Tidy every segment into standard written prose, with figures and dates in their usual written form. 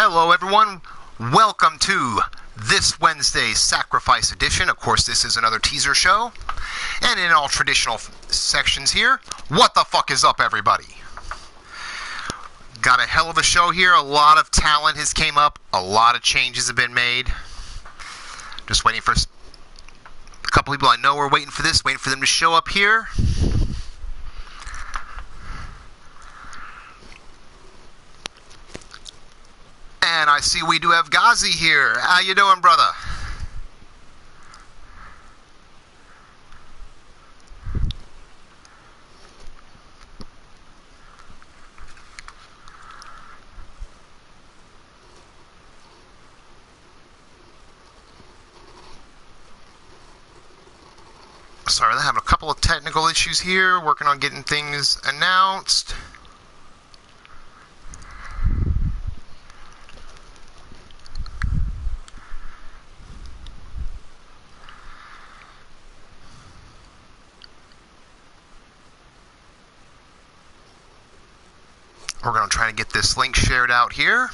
Hello everyone, welcome to this Wednesday's Sacrifice Edition. Of course, this is another teaser show. And in all traditional sections here, what the fuck is up everybody? Got a hell of a show here, a lot of talent has came up, a lot of changes have been made. Just waiting for a couple people I know are waiting for this, waiting for them to show up here. And I see we do have Ghazi here. How you doing, brother? Sorry, I'm having a couple of technical issues here, working on getting things announced. We're going to try to get this link shared out here.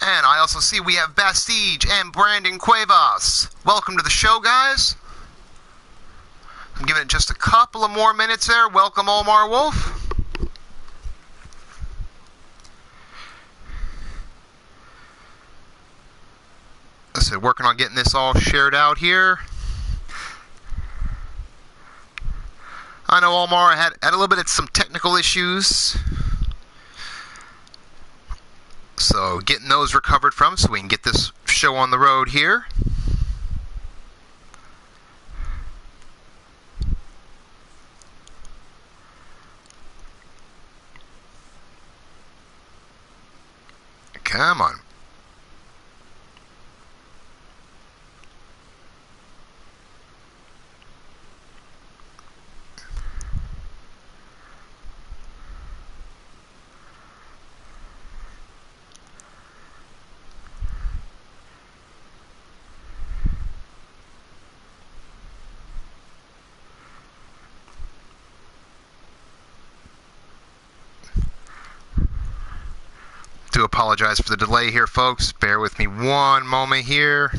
And I also see we have Bastige and Brandon Cuevas. Welcome to the show, guys. I'm giving it just a couple of more minutes there. Welcome, Omar Wolf. I said, working on getting this all shared out here. I know Omar had a little bit of some technical issues. So getting those recovered from so we can get this show on the road here. Come on. Do apologize for the delay here, folks. Bear with me one moment here.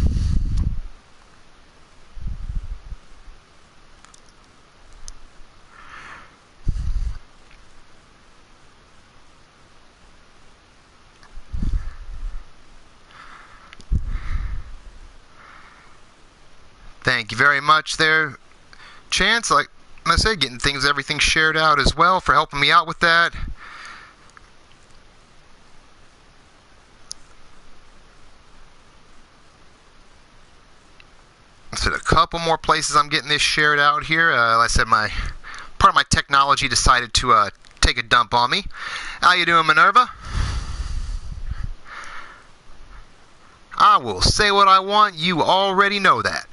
Thank you very much there, Chance. Like I said, getting everything shared out as well for helping me out with that. So a couple more places I'm getting this shared out here. Like I said, part of my technology decided to take a dump on me. How you doing, Minerva? I will say what I want. You already know that.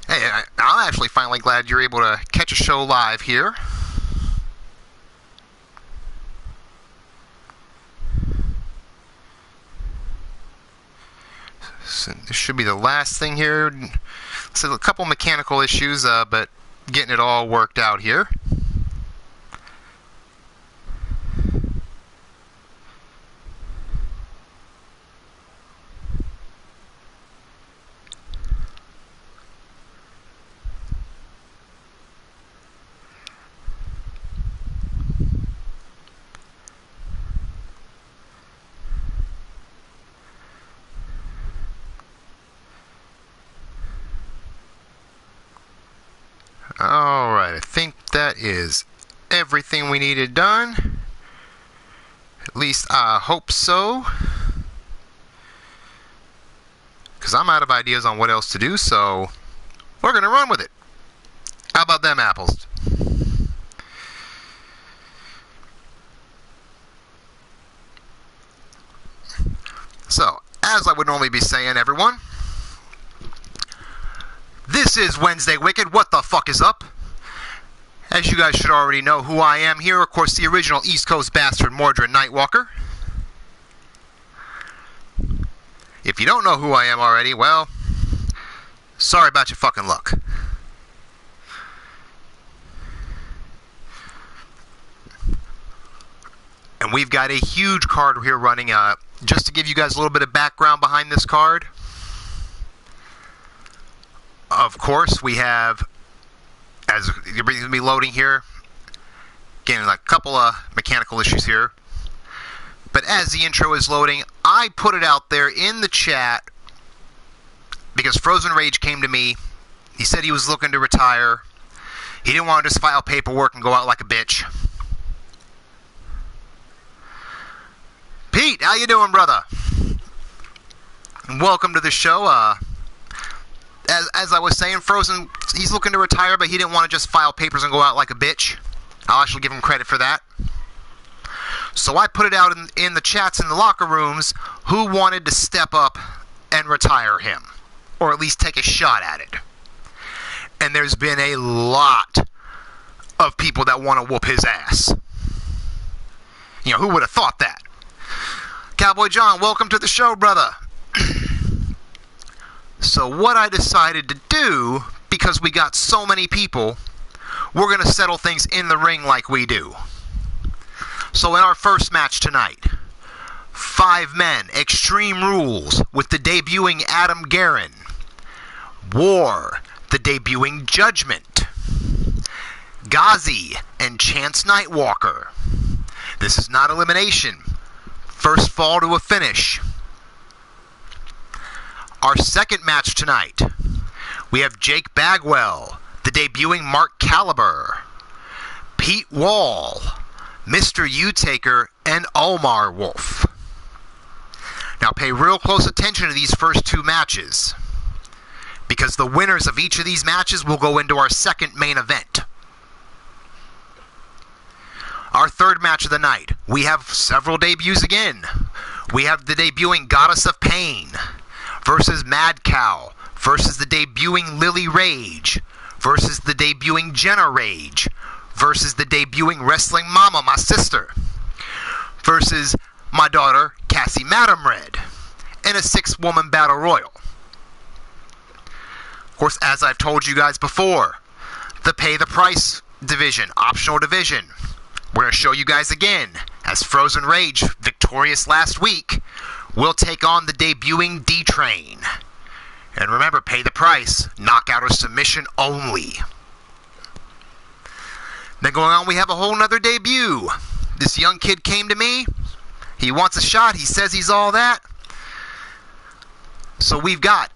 Hey, I'm actually finally glad you're able to catch a show live here. So this should be the last thing here. So a couple mechanical issues, but getting it all worked out here. Alright, I think that is everything we needed done. At least I hope so. Because I'm out of ideas on what else to do, so we're going to run with it. How about them apples? So, as I would normally be saying, everyone, this is Wednesday Wicked. What the fuck is up? As you guys should already know who I am here, of course, the original East Coast bastard, Mordred Nightwalker. If you don't know who I am already, well, sorry about your fucking luck. And we've got a huge card here running. Just to give you guys a little bit of background behind this card. Of course, we have, as you're going to be loading here, getting like a couple of mechanical issues here. But as the intro is loading, I put it out there in the chat because Frozen Rage came to me. He said he was looking to retire. He didn't want to just file paperwork and go out like a bitch. Pete, how you doing, brother? Welcome to the show. As I was saying, Frozen, he's looking to retire, but he didn't want to just file papers and go out like a bitch. I'll actually give him credit for that. So I put it out in the chats in the locker rooms who wanted to step up and retire him, or at least take a shot at it. And there's been a lot of people that want to whoop his ass. You know, who would have thought that? Cowboy John, welcome to the show, brother. So what I decided to do, because we got so many people, we're going to settle things in the ring like we do. So in our first match tonight, 5 men, Extreme Rules, with the debuting Adam Guerin. War, the debuting Judgment. Ghazi and Chance Nightwalker. This is not elimination. First fall to a finish. Our second match tonight, we have Jake Bagwell, the debuting Mark Caliber, Pete Wall, Mr. U-Taker, and Omar Wolf. Now pay real close attention to these first 2 matches, because the winners of each of these matches will go into our second main event. Our third match of the night, we have several debuts again. We have the debuting Goddess of Pain versus Mad Cow versus the debuting Lily Rage versus the debuting Jenna Rage versus the debuting Wrestling Mama, my sister, versus my daughter, Cassie Madam Red, in a 6-woman battle royal. Of course, as I've told you guys before, the Pay the Price division, optional division, we're going to show you guys again, as Frozen Rage, victorious last week, will take on the debuting D-Train. And remember, pay the price, knockout or submission only. Then going on, we have a whole nother debut. This young kid came to me. He wants a shot. He says he's all that. So we've got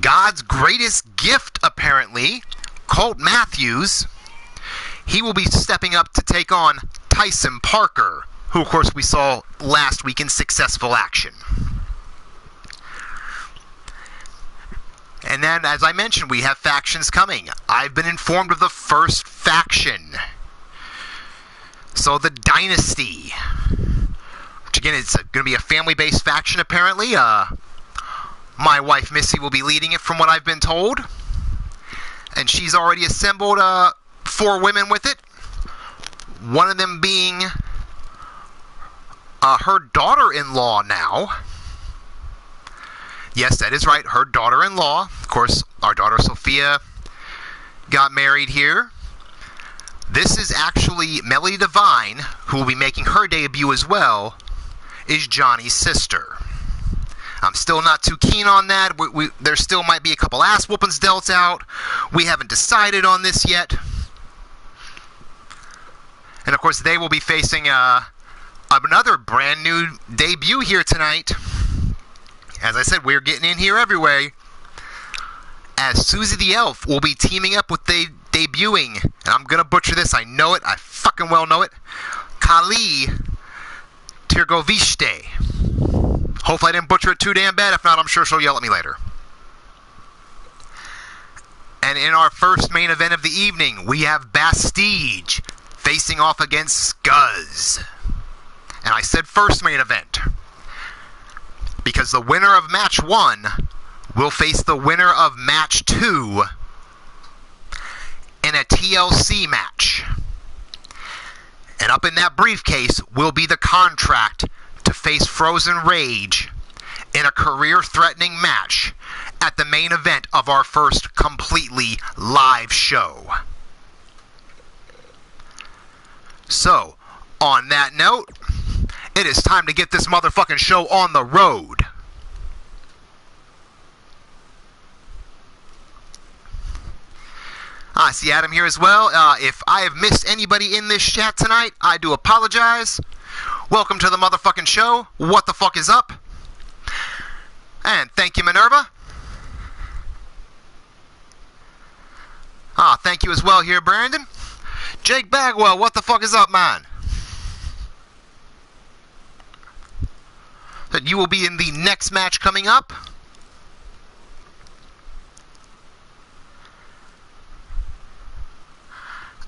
God's greatest gift, apparently, Colt Matthews. He will be stepping up to take on Tyson Parker, who, of course, we saw last week in Successful Action. And then, as I mentioned, we have factions coming. I've been informed of the first faction. So, the Dynasty. Which, again, it's going to be a family-based faction, apparently. My wife, Missy, will be leading it, from what I've been told. And she's already assembled 4 women with it. One of them being her daughter-in-law now. Yes, that is right, her daughter-in-law. Of course, our daughter Sophia got married here. This is actually Melody Divine, who will be making her debut as well, is Johnny's sister. I'm still not too keen on that. There still might be a couple ass whoopings dealt out. We haven't decided on this yet. And of course, they will be facing another brand new debut here tonight. As I said, we're getting in here everywhere. As Susie the Elf will be teaming up with the debuting, and I'm going to butcher this, I know it, I fucking well know it, Kali Tirgoviste. Hopefully I didn't butcher it too damn bad. If not, I'm sure she'll yell at me later. And in our first main event of the evening, we have Bastige facing off against Scuzz. And I said first main event, because the winner of match 1 will face the winner of match 2 in a TLC match. And up in that briefcase will be the contract to face Frozen Rage in a career-threatening match at the main event of our first completely live show. So, on that note, it is time to get this motherfucking show on the road. I see Adam here as well. If I have missed anybody in this chat tonight, I do apologize. Welcome to the motherfucking show. What the fuck is up? And thank you, Minerva. Thank you as well here, Brandon. Jake Bagwell, what the fuck is up, man? That you will be in the next match coming up.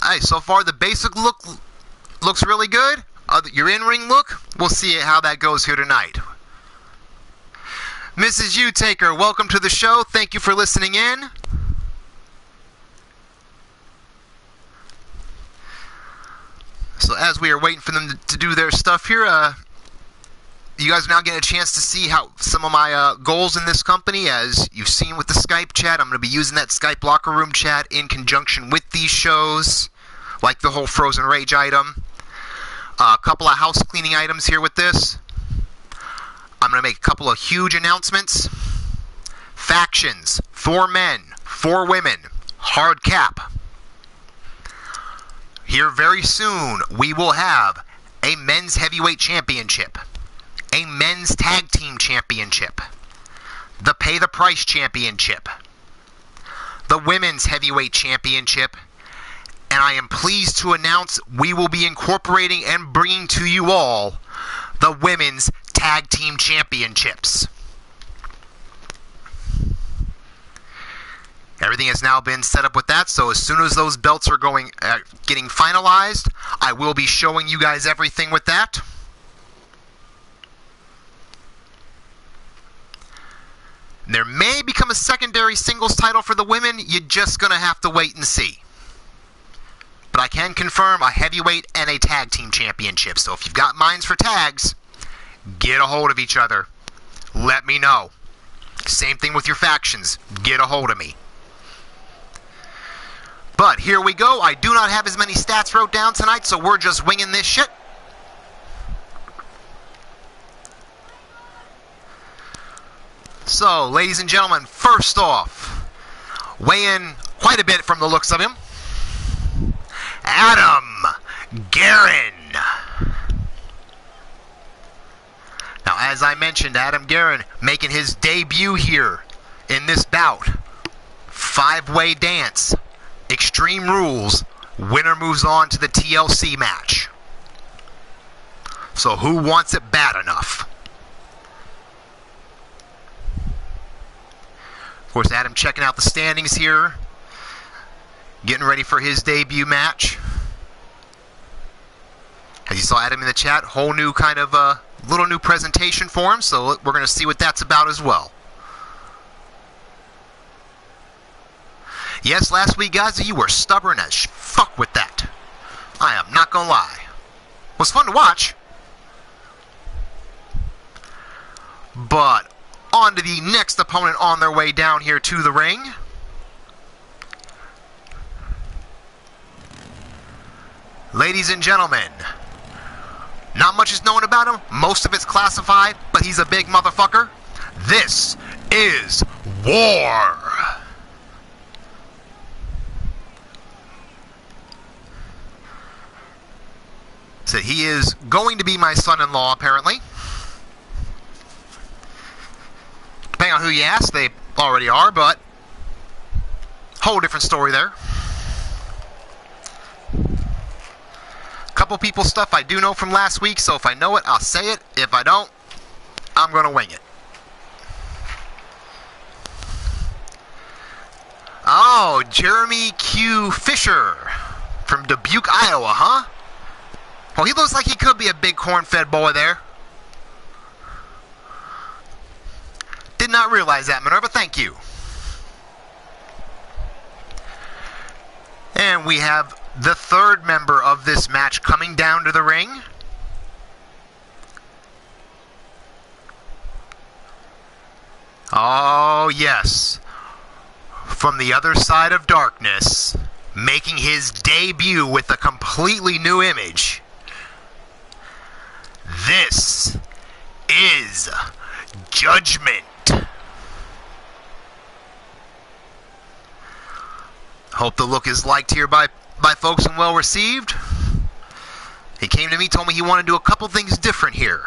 Hey, so far the basic look looks really good. Your in-ring look, we'll see how that goes here tonight. Mrs. U-Taker, welcome to the show. Thank you for listening in. So as we are waiting for them to do their stuff here, you guys are now getting a chance to see how some of my goals in this company. As you've seen with the Skype chat, I'm going to be using that Skype locker room chat in conjunction with these shows, like the whole Frozen Rage item. A couple of house cleaning items here with this. I'm going to make a couple of huge announcements. Factions, 4 men, 4 women, hard cap. Here very soon, we will have a men's heavyweight championship, a men's tag team championship, the pay the price championship, the women's heavyweight championship, and I am pleased to announce we will be incorporating and bringing to you all the women's tag team championships. Everything has now been set up with that, so as soon as those belts are getting finalized, I will be showing you guys everything with that. There may become a secondary singles title for the women. You're just going to have to wait and see. But I can confirm a heavyweight and a tag team championship. So if you've got minds for tags, get a hold of each other. Let me know. Same thing with your factions. Get a hold of me. But here we go. I do not have as many stats wrote down tonight, so we're just winging this shit. So, ladies and gentlemen, first off, weighing quite a bit from the looks of him, Adam Guerin. Now, as I mentioned, Adam Guerin making his debut here in this bout. 5-way dance. Extreme Rules. Winner moves on to the TLC match. So who wants it bad enough? Of course, Adam checking out the standings here. Getting ready for his debut match. As you saw Adam in the chat, whole new kind of little new presentation for him. So we're going to see what that's about as well. Yes, last week, guys, you were stubborn as fuck with that. I am not gonna lie. It was fun to watch. But on to the next opponent on their way down here to the ring. Ladies and gentlemen, not much is known about him. Most of it's classified, but he's a big motherfucker. This is War. So he is going to be my son-in-law, apparently. Depending on who you ask, they already are, but whole different story there. Couple people stuff I do know from last week, so if I know it, I'll say it. If I don't, I'm going to wing it. Oh, Jeremy Q. Fisher from Dubuque, Iowa, huh? Well, he looks like he could be a big corn-fed boy there. Did not realize that, Minerva. Thank you. And we have the third member of this match coming down to the ring. Oh, yes. From the other side of darkness, making his debut with a completely new image. This is Judgment. Hope the look is liked here by folks and well received. He came to me, told me he wanted to do a couple things different here.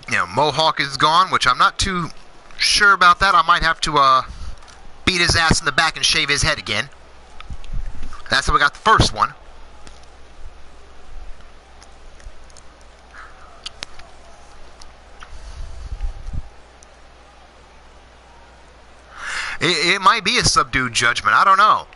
You know, Mohawk is gone, which I'm not too sure about that. I might have to beat his ass in the back and shave his head again. That's how we got the first one. It might be a subdued Judgment. I don't know.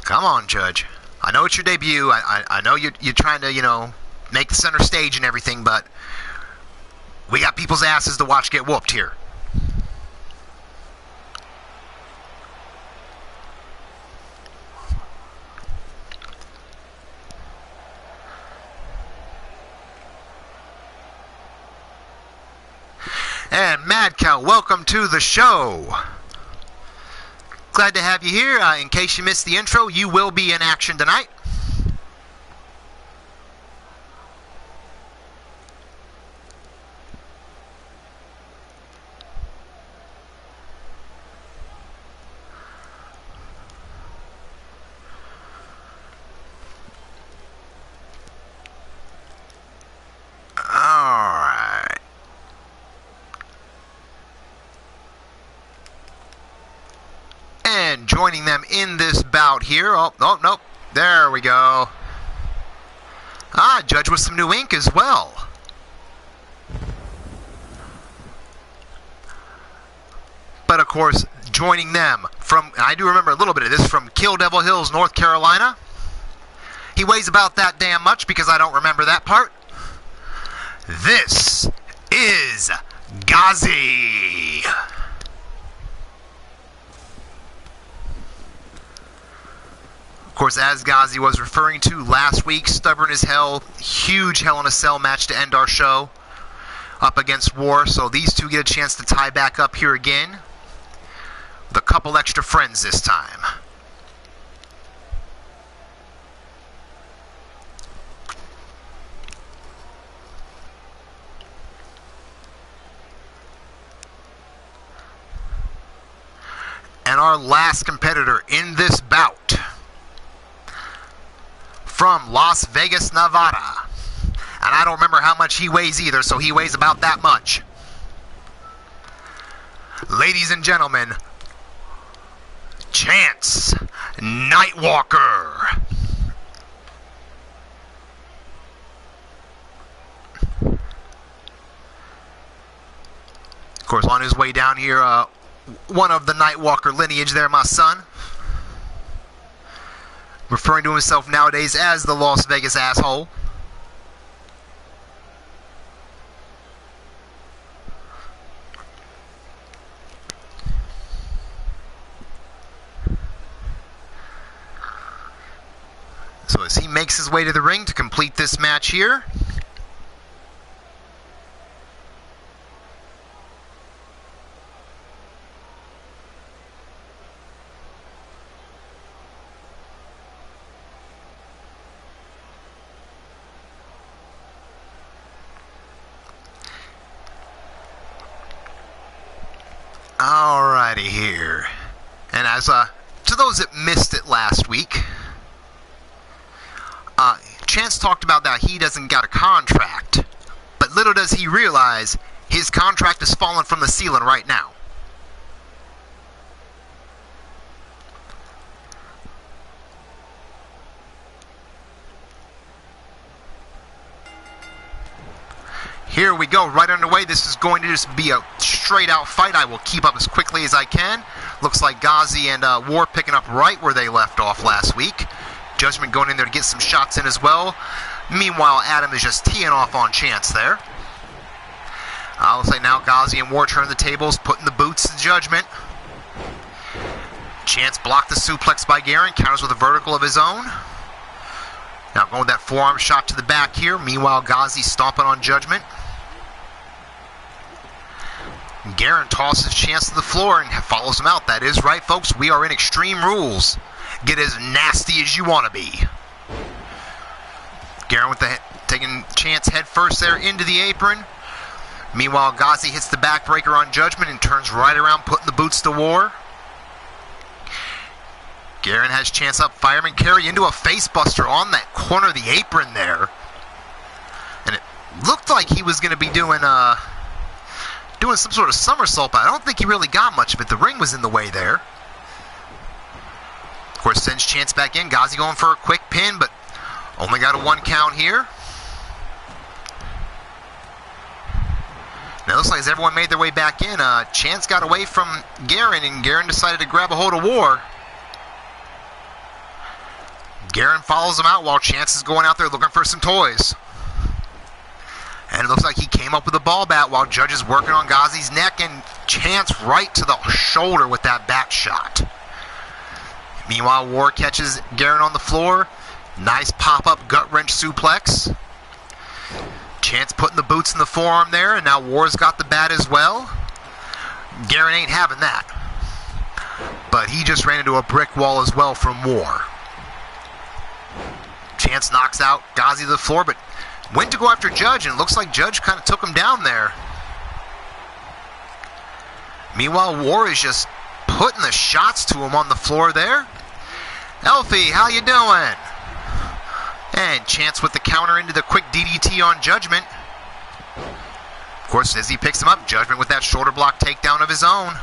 Come on, Judge. I know it's your debut. I know you're trying to, you know, make the center stage and everything, but we got people's asses to watch get whooped here. And Mad Cow, welcome to the show. Glad to have you here. In case you missed the intro, you will be in action tonight. Joining them in this bout here. Oh, nope. There we go. Judge with some new ink as well. But of course, joining them from, I do remember a little bit of this, from Kill Devil Hills, North Carolina. He weighs about that damn much because I don't remember that part. This is Ghazi. Of course, as Ghazi was referring to last week, stubborn as hell, huge Hell in a Cell match to end our show up against War. So these two get a chance to tie back up here again with a couple extra friends this time. And our last competitor in this bout, from Las Vegas, Nevada. And I don't remember how much he weighs either, so he weighs about that much. Ladies and gentlemen, Chance Nightwalker. Of course, on his way down here, one of the Nightwalker lineage there, my son. Referring to himself nowadays as the Las Vegas asshole. So as he makes his way to the ring to complete this match here. Alrighty here. And as to those that missed it last week, Chance talked about that he doesn't got a contract, but little does he realize his contract is falling from the ceiling right now. Here we go, right underway. This is going to just be a straight out fight. I will keep up as quickly as I can. Looks like Ghazi and War picking up right where they left off last week. Judgment going in there to get some shots in as well. Meanwhile, Adam is just teeing off on Chance there. Looks like now Ghazi and War turn the tables, putting the boots to Judgment. Chance blocked the suplex by Garen, counters with a vertical of his own. Now going with that forearm shot to the back here. Meanwhile, Ghazi stomping on Judgment. Garen tosses Chance to the floor and follows him out. That is right, folks. We are in Extreme Rules. Get as nasty as you want to be. Garen with the taking Chance head first there into the apron. Meanwhile, Ghazi hits the backbreaker on Judgment and turns right around, putting the boots to War. Garen has Chance up, fireman carry into a facebuster on that corner of the apron there. And it looked like he was going to be doing some sort of somersault, but I don't think he really got much of it. The ring was in the way there. Of course, sends Chance back in. Ghazi going for a quick pin, but only got a 1 count here. Now it looks like as everyone made their way back in, Chance got away from Garen, and Garen decided to grab a hold of War. Garen follows him out while Chance is going out there looking for some toys. And it looks like he came up with a ball bat while Judge is working on Ghazi's neck, and Chance right to the shoulder with that bat shot. Meanwhile, War catches Garen on the floor. Nice pop-up gut-wrench suplex. Chance putting the boots in the forearm there, and now War's got the bat as well. Garen ain't having that. But he just ran into a brick wall as well from War. Chance knocks out Ghazi to the floor, but went to go after Judge, and it looks like Judge kind of took him down there. Meanwhile, War is just putting the shots to him on the floor there. Elfie, how you doing? And Chance with the counter into the quick DDT on Judgment. Of course, as he picks him up, Judgment with that shoulder block takedown of his own.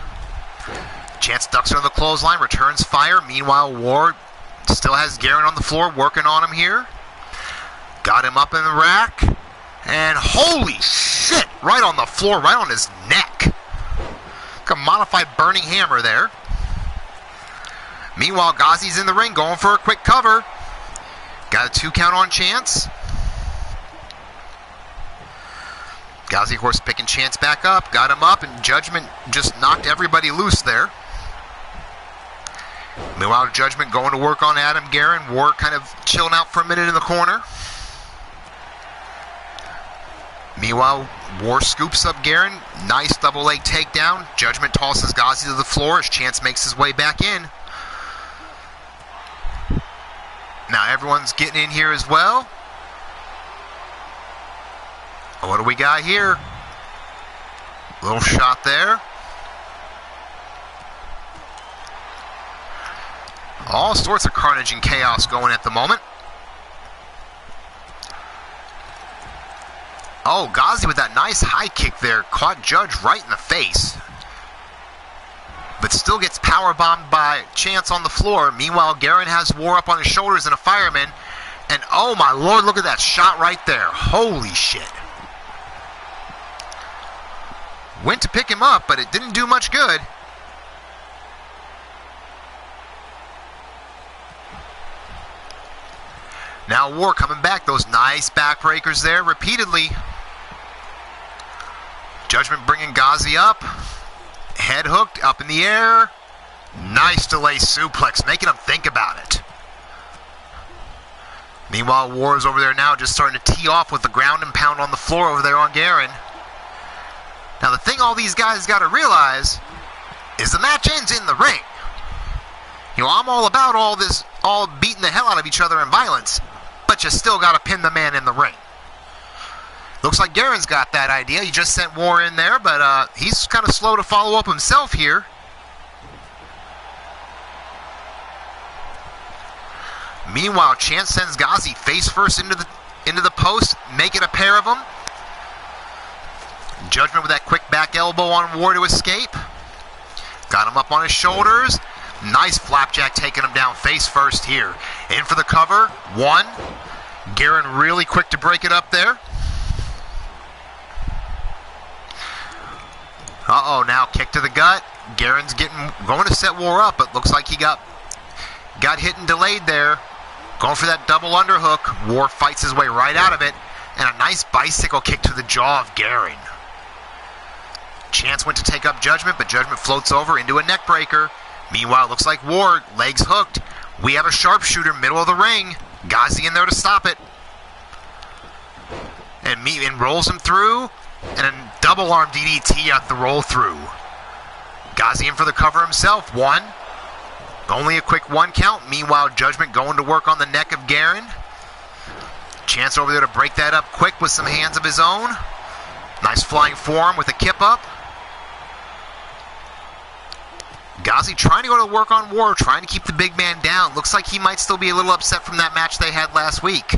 Chance ducks under the clothesline, returns fire. Meanwhile, War still has Garen on the floor, working on him here. Got him up in the rack. And holy shit, right on the floor, right on his neck. Like a modified burning hammer there. Meanwhile, Ghazi's in the ring, going for a quick cover. Got a 2 count on Chance. Ghazi, of course, picking Chance back up. Got him up, and Judgment just knocked everybody loose there. Meanwhile, Judgment going to work on Adam Garen. War kind of chilling out for a minute in the corner. Meanwhile, War scoops up Garen. Nice double leg takedown. Judgment tosses Ghazi to the floor as Chance makes his way back in. Now everyone's getting in here as well. What do we got here? Little shot there. All sorts of carnage and chaos going at the moment. Oh, Ghazi with that nice high kick there. Caught Judge right in the face. But still gets powerbombed by Chance on the floor. Meanwhile, Garen has War up on his shoulders and a fireman. And oh my lord, look at that shot right there. Holy shit. Went to pick him up, but it didn't do much good. Now War coming back. Those nice backbreakers there repeatedly. Judgment bringing Ghazi up. Head hooked up in the air. Nice delay suplex, making him think about it. Meanwhile, War is over there now just starting to tee off with the ground and pound on the floor over there on Garen. Now the thing all these guys got to realize is the match ends in the ring. You know, I'm all about all this, all beating the hell out of each other in violence, but you still got to pin the man in the ring. Looks like Garen's got that idea. He just sent War in there, but he's kind of slow to follow up himself here. Meanwhile, Chance sends Ghazi face first into the post, make it a pair of them. Judgment with that quick back elbow on War to escape. Got him up on his shoulders. Nice flapjack taking him down face first here. In for the cover. 1. Garen really quick to break it up there. Uh-oh, now kick to the gut. Garen's going to set War up, but looks like he got hit and delayed there. Going for that double underhook. War fights his way right out of it. And a nice bicycle kick to the jaw of Garen. Chance went to take up Judgment, but Judgment floats over into a neck breaker. Meanwhile, it looks like War, legs hooked. We have a sharpshooter middle of the ring. Ghazi in there to stop it. And rolls him through. And a double arm DDT at the roll through. Ghazi in for the cover himself. One. Only a quick one count. Meanwhile, Judgment going to work on the neck of Garen. Chance over there to break that up quick with some hands of his own. Nice flying forearm with a kip up. Ghazi trying to go to work on War, trying to keep the big man down. Looks like he might still be a little upset from that match they had last week.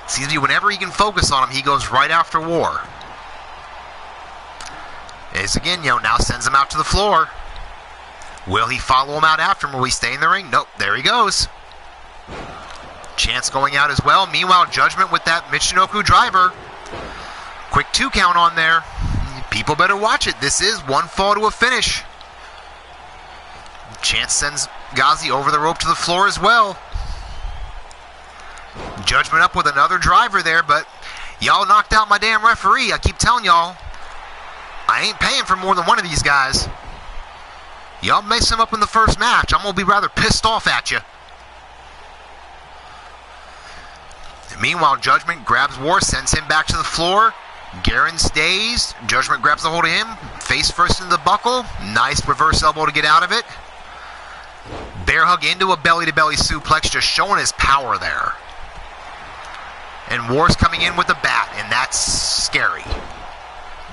Seems to be whenever he can focus on him, he goes right after War. As again, now sends him out to the floor. Will he follow him out after him? Will he stay in the ring? Nope, there he goes. Chance going out as well. Meanwhile, Judgment with that Michinoku driver. Quick 2 count on there. People better watch it. This is one fall to a finish. Chance sends Ghazi over the rope to the floor as well. Judgment up with another driver there, but y'all knocked out my damn referee. I keep telling y'all, I ain't paying for more than one of these guys. Y'all mess him up in the first match. I'm going to be rather pissed off at you. Meanwhile, Judgment grabs War, sends him back to the floor. Garen stays. Judgment grabs a hold of him. Face first into the buckle. Nice reverse elbow to get out of it. Bear hug into a belly-to-belly suplex, just showing his power there. And War's coming in with a bat, and that's scary.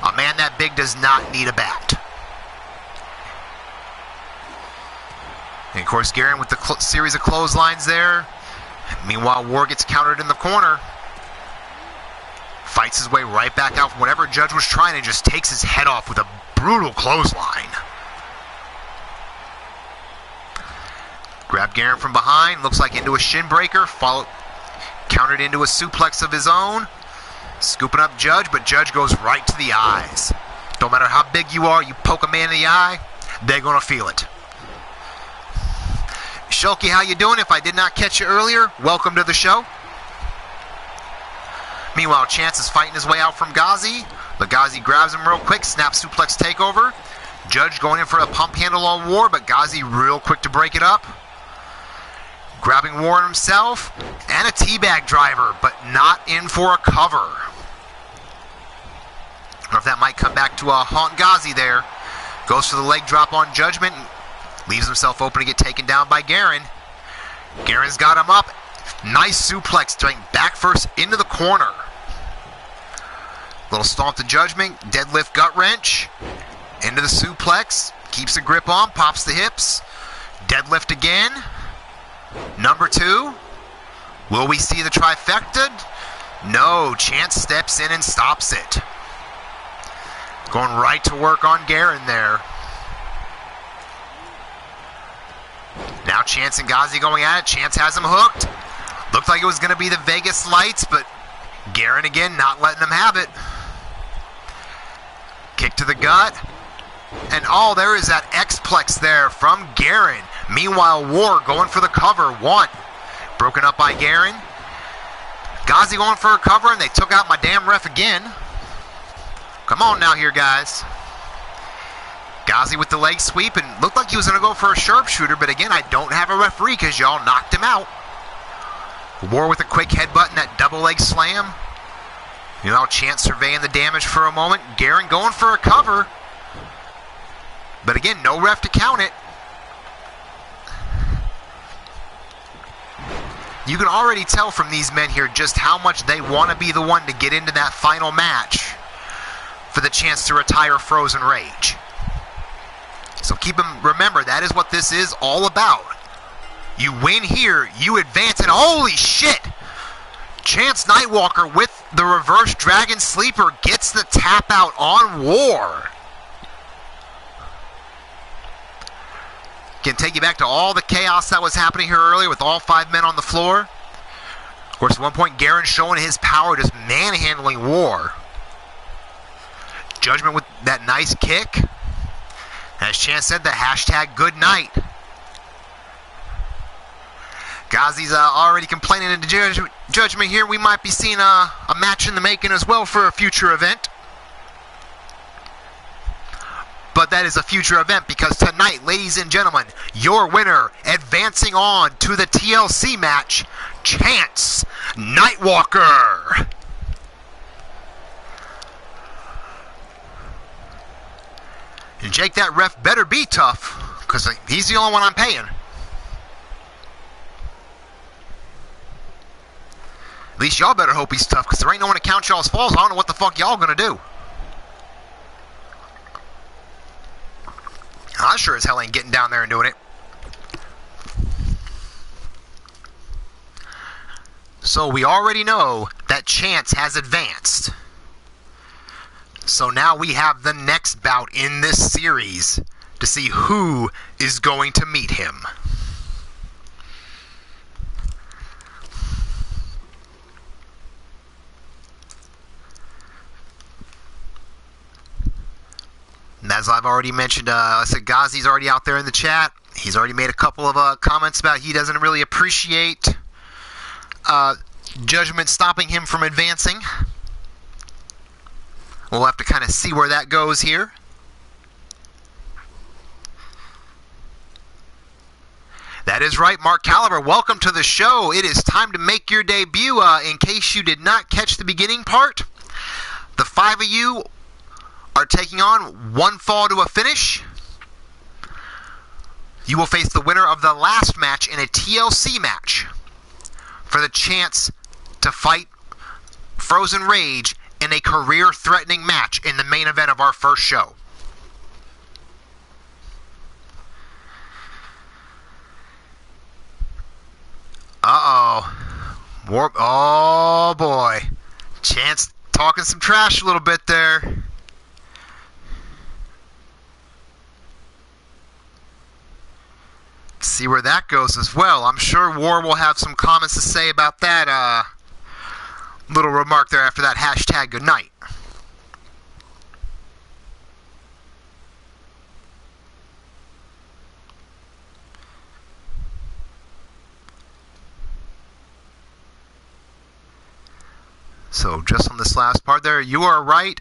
A man that big does not need a bat. And of course, Garen with the series of clotheslines there. Meanwhile, War gets countered in the corner. Fights his way right back out from whatever Judge was trying and just takes his head off with a brutal clothesline. Grab Garen from behind. Looks like into a shin breaker. Countered into a suplex of his own. Scooping up Judge, but Judge goes right to the eyes. Don't matter how big you are, you poke a man in the eye, they're going to feel it. Shulky, how you doing? If I did not catch you earlier, welcome to the show. Meanwhile, Chance is fighting his way out from Ghazi, but Ghazi grabs him real quick, snap suplex takeover. Judge going in for a pump handle on War, but Ghazi real quick to break it up. Grabbing War himself, and a teabag driver, but not in for a cover. Or if that might come back to haunt Ghazi there. Goes for the leg drop on Judgment, leaves himself open to get taken down by Garen. Garen's got him up. Nice suplex, doing back first into the corner. Little stomp to Judgment, deadlift gut wrench. Into the suplex, keeps the grip on, pops the hips. Deadlift again. Number 2. Will we see the trifecta? No, Chance steps in and stops it. Going right to work on Garen there. Now Chance and Ghazi going at it. Chance has him hooked. Looked like it was going to be the Vegas lights, but Garen again not letting him have it. Kick to the gut. And oh, there is that X-Plex there from Garen. Meanwhile, War going for the cover. 1. Broken up by Garen. Ghazi going for a cover, and they took out my damn ref again. Come on now here, guys. Ghazi with the leg sweep, and looked like he was going to go for a sharpshooter, but again, I don't have a referee because y'all knocked him out. War with a quick headbutt and that double leg slam. Chance surveying the damage for a moment. Garen going for a cover. But again, no ref to count it. You can already tell from these men here just how much they want to be the one to get into that final match for the chance to retire Frozen Rage. So remember, that is what this is all about. You win here, you advance, and holy shit! Chance Nightwalker with the reverse Dragon Sleeper gets the tap out on War. Can take you back to all the chaos that was happening here earlier with all 5 men on the floor. Of course, at one point, Garen showing his power, just manhandling War. Judgment with that nice kick. As Chance said, the hashtag good night. Ghazi's already complaining to the Judgment here. We might be seeing a match in the making as well for a future event. But that is a future event because tonight, ladies and gentlemen, your winner advancing on to the TLC match, Chance Nightwalker. And Jake, that ref better be tough because he's the only one I'm paying. At least y'all better hope he's tough because there ain't no one to count y'all's falls. I don't know what the fuck y'all gonna do. I sure as hell ain't getting down there and doing it. So we already know that Chance has advanced. So now we have the next bout in this series to see who is going to meet him. And as I've already mentioned, I said Ghazi's already out there in the chat. He's already made a couple of comments about he doesn't really appreciate Judgment stopping him from advancing. We'll have to kind of see where that goes here. That is right, Mark Caliber. Welcome to the show. It is time to make your debut. In case you did not catch the beginning part, the 5 of you are taking on one fall to a finish. You will face the winner of the last match in a TLC match for the chance to fight Frozen Rage in a career-threatening match in the main event of our first show. Oh boy. Chance talking some trash a little bit there. See where that goes as well. I'm sure War will have some comments to say about that little remark there after that hashtag goodnight. So just on this last part there, you are right,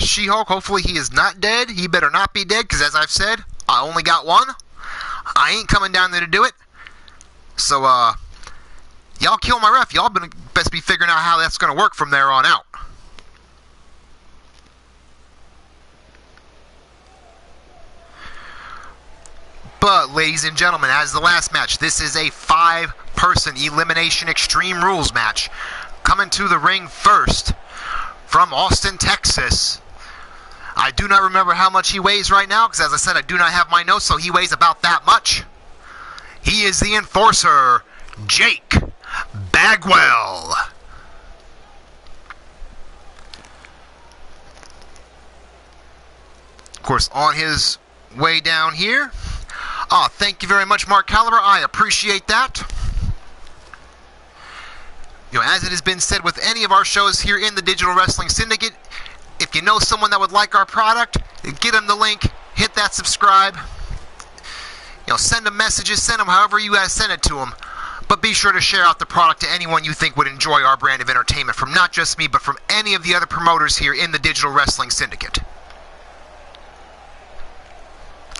She-Hulk. Hopefully he is not dead. He better not be dead because as I've said, I only got one. I ain't coming down there to do it. So, y'all kill my ref. Y'all best be figuring out how that's going to work from there on out. But, ladies and gentlemen, as the last match, this is a 5-person Elimination Extreme Rules match. Coming to the ring first from Austin, Texas. I do not remember how much he weighs right now, because as I said, I do not have my notes, so he weighs about that much. He is the enforcer, Jake Bagwell. Of course, on his way down here. Thank you very much, Mark Caliber. I appreciate that. You know, as it has been said with any of our shows here in the Digital Wrestling Syndicate, if you know someone that would like our product, get them the link, hit that subscribe. You know, send them messages, send them however you guys send it to them. But be sure to share out the product to anyone you think would enjoy our brand of entertainment from not just me, but from any of the other promoters here in the Digital Wrestling Syndicate.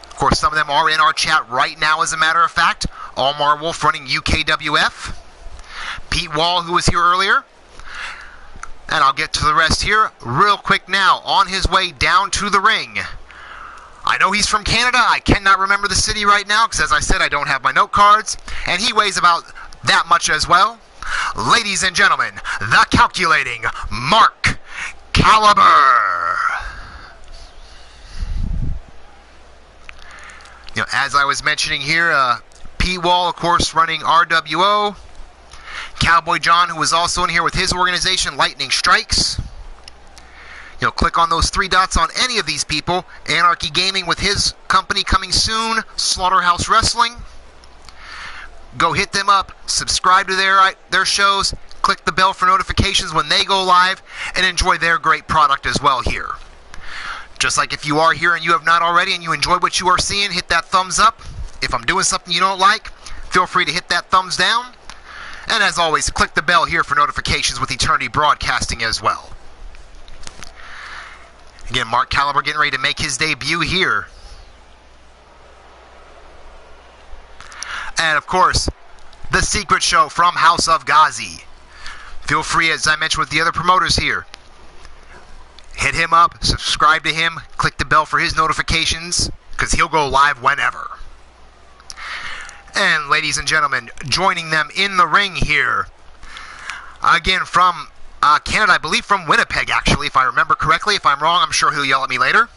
Of course, some of them are in our chat right now, as a matter of fact. Almar Wolf running UKWF. Pete Wall, who was here earlier. And I'll get to the rest here real quick now. On his way down to the ring. I know he's from Canada. I cannot remember the city right now because, as I said, I don't have my note cards. And he weighs about that much as well. Ladies and gentlemen, the calculating Mark Caliber. You know, as I was mentioning here, Pete Wall, of course, running RWO. Cowboy John, who was also in here with his organization, Lightning Strikes. You know, click on those 3 dots on any of these people. Anarchy Gaming with his company coming soon, Slaughterhouse Wrestling. Go hit them up, subscribe to their shows, click the bell for notifications when they go live, and enjoy their great product as well here. Just like if you are here and you have not already and you enjoy what you are seeing, hit that thumbs up. If I'm doing something you don't like, feel free to hit that thumbs down. And as always, click the bell here for notifications with Eternity Broadcasting as well. Again, Mark Caliber getting ready to make his debut here. And of course, the Secret Show from House of Ghazi. Feel free, as I mentioned with the other promoters here, hit him up, subscribe to him, click the bell for his notifications, because he'll go live whenever. And ladies and gentlemen, joining them in the ring here, again from Canada, I believe from Winnipeg actually, if I remember correctly. If I'm wrong, I'm sure he'll yell at me later.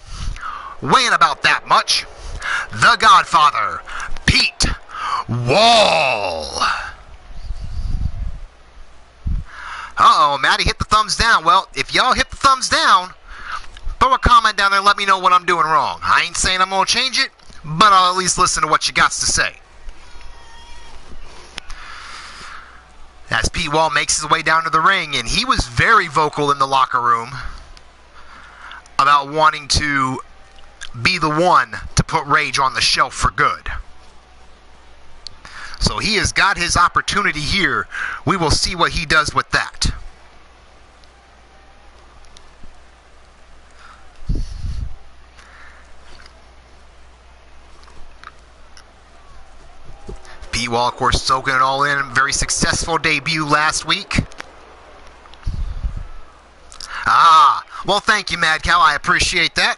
Weighing about that much, the Godfather, Pete Wall. Uh-oh, Maddie hit the thumbs down. Well, if y'all hit the thumbs down, throw a comment down there and let me know what I'm doing wrong. I ain't saying I'm going to change it, but I'll at least listen to what you got to say. As Pete Wall makes his way down to the ring, and he was very vocal in the locker room about wanting to be the one to put Rage on the shelf for good. So he has got his opportunity here. We will see what he does with that. Pete Wall, of course, soaking it all in. Very successful debut last week. Well, thank you, Mad Cow. I appreciate that.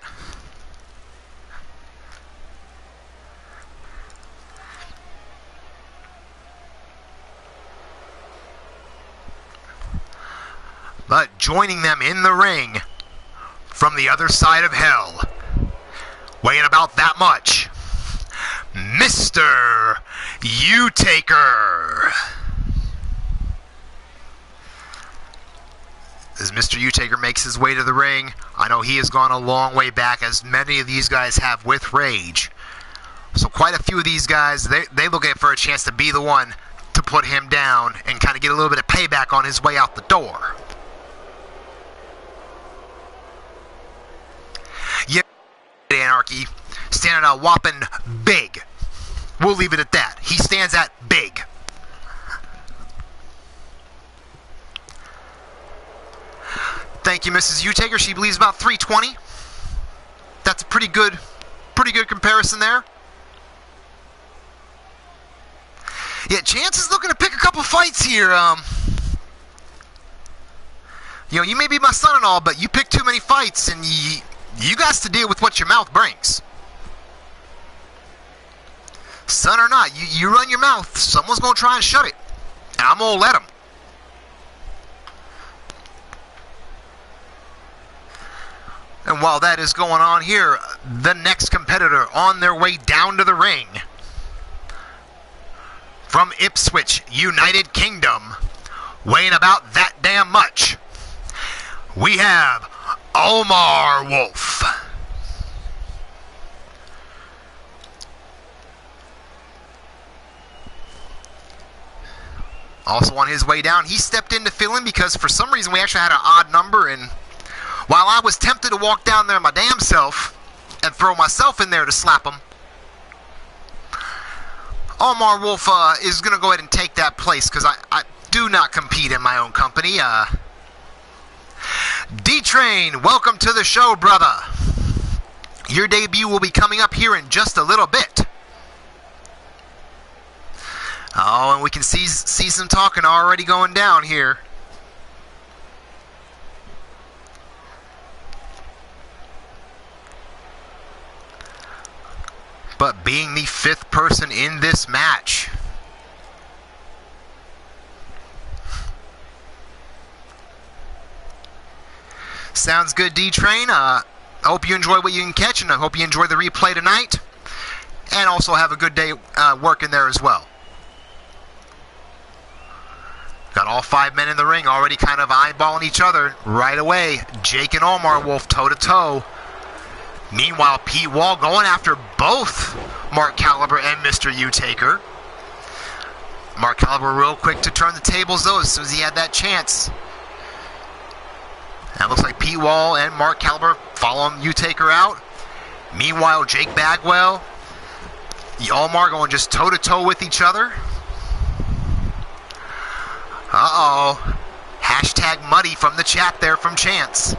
But joining them in the ring from the other side of hell, weighing about that much, Mr. U-Taker. As Mr. U-Taker makes his way to the ring, I know he has gone a long way back, as many of these guys have with Rage. So quite a few of these guys, they looking for a chance to be the one to put him down and kind of get a little bit of payback on his way out the door. Yeah, Anarchy standing out whopping big. We'll leave it at that. He stands at big. Thank you, Mrs. U-Taker. She believes about 320. That's a pretty good comparison there. Yeah, Chance is looking to pick a couple fights here. You know, you may be my son and all, but you pick too many fights, and you got to deal with what your mouth brings. Son or not, you run your mouth, someone's going to try and shut it. And I'm going to let them. And while that is going on here, the next competitor on their way down to the ring, from Ipswich, United Kingdom, weighing about that damn much, we have Omar Wolf. Also on his way down, he stepped in to fill in because for some reason we actually had an odd number, and while I was tempted to walk down there my damn self and throw myself in there to slap him, Omar Wolf is going to go ahead and take that place because I do not compete in my own company. D-Train, welcome to the show, brother. Your debut will be coming up here in just a little bit. Oh, and we can see some talking already going down here. But being the fifth person in this match, sounds good, D-Train. I hope you enjoy what you can catch, and I hope you enjoy the replay tonight. And also have a good day working there as well. Got all 5 men in the ring already kind of eyeballing each other right away. Jake and Omar Wolf toe-to-toe. Meanwhile, Pete Wall going after both Mark Caliber and Mr. U-Taker. Mark Caliber real quick to turn the tables, though, as soon as he had that chance. That looks like Pete Wall and Mark Caliber following U-Taker out. Meanwhile, Jake Bagwell, Omar going just toe-to-toe with each other. Uh-oh. Hashtag muddy from the chat there from Chance.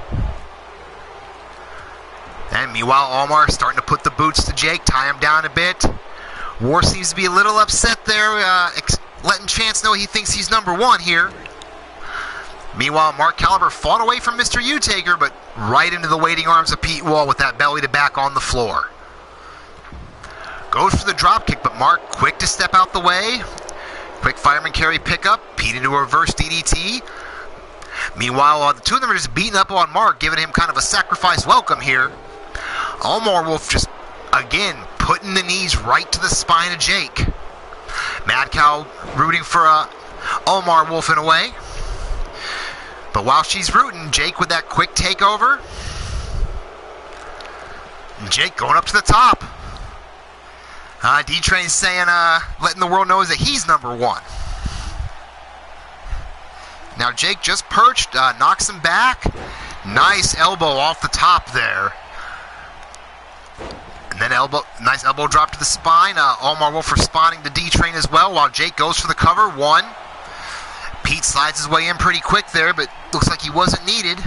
And meanwhile, Omar starting to put the boots to Jake, tie him down a bit. War seems to be a little upset there, letting Chance know he thinks he's number one here. Meanwhile, Mark Caliber fought away from Mr. U-Taker, but right into the waiting arms of Pete Wall with that belly to back on the floor. Goes for the drop kick, but Mark quick to step out the way. Quick fireman carry pickup. Pete into a reverse DDT. Meanwhile, the two of them are just beating up on Mark, giving him kind of a sacrifice welcome here. Omar Wolf just, again, putting the knees right to the spine of Jake. Mad Cow rooting for Omar Wolf in a way. But while she's rooting, Jake with that quick takeover. And Jake going up to the top. D-Train saying, letting the world know that he's number one. Now Jake just perched, knocks him back. Nice elbow off the top there. And then nice elbow drop to the spine. Omar Wolf responding to D-Train as well while Jake goes for the cover. One. Pete slides his way in pretty quick there, but looks like he wasn't needed.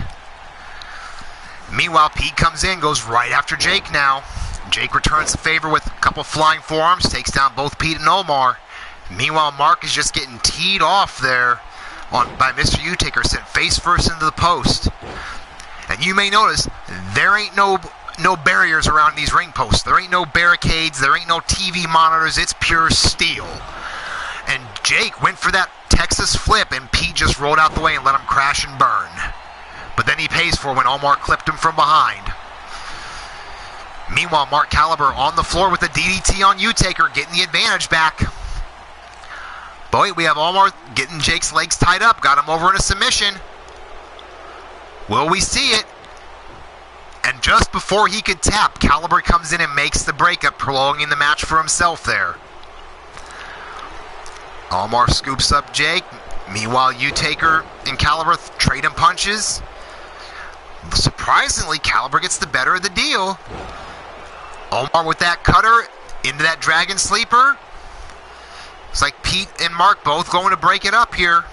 Meanwhile, Pete comes in, goes right after Jake now. Jake returns the favor with a couple flying forearms, takes down both Pete and Omar. Meanwhile, Mark is just getting teed off there by Mr. U-Taker, sent face first into the post. And you may notice, there ain't no barriers around these ring posts. There ain't no barricades, there ain't no TV monitors, it's pure steel. And Jake went for that Texas flip, and Pete just rolled out the way and let him crash and burn. But then he pays for it when Omar clipped him from behind. Meanwhile, Mark Caliber on the floor with a DDT on U-Taker, getting the advantage back. Boy, we have Omar getting Jake's legs tied up, got him over in a submission. Will we see it? And just before he could tap, Caliber comes in and makes the breakup, prolonging the match for himself there. Omar scoops up Jake. Meanwhile, U-Taker and Caliber trading punches. Surprisingly, Caliber gets the better of the deal. Omar with that cutter into that Dragon Sleeper. It's like Pete and Mark both going to break it up here.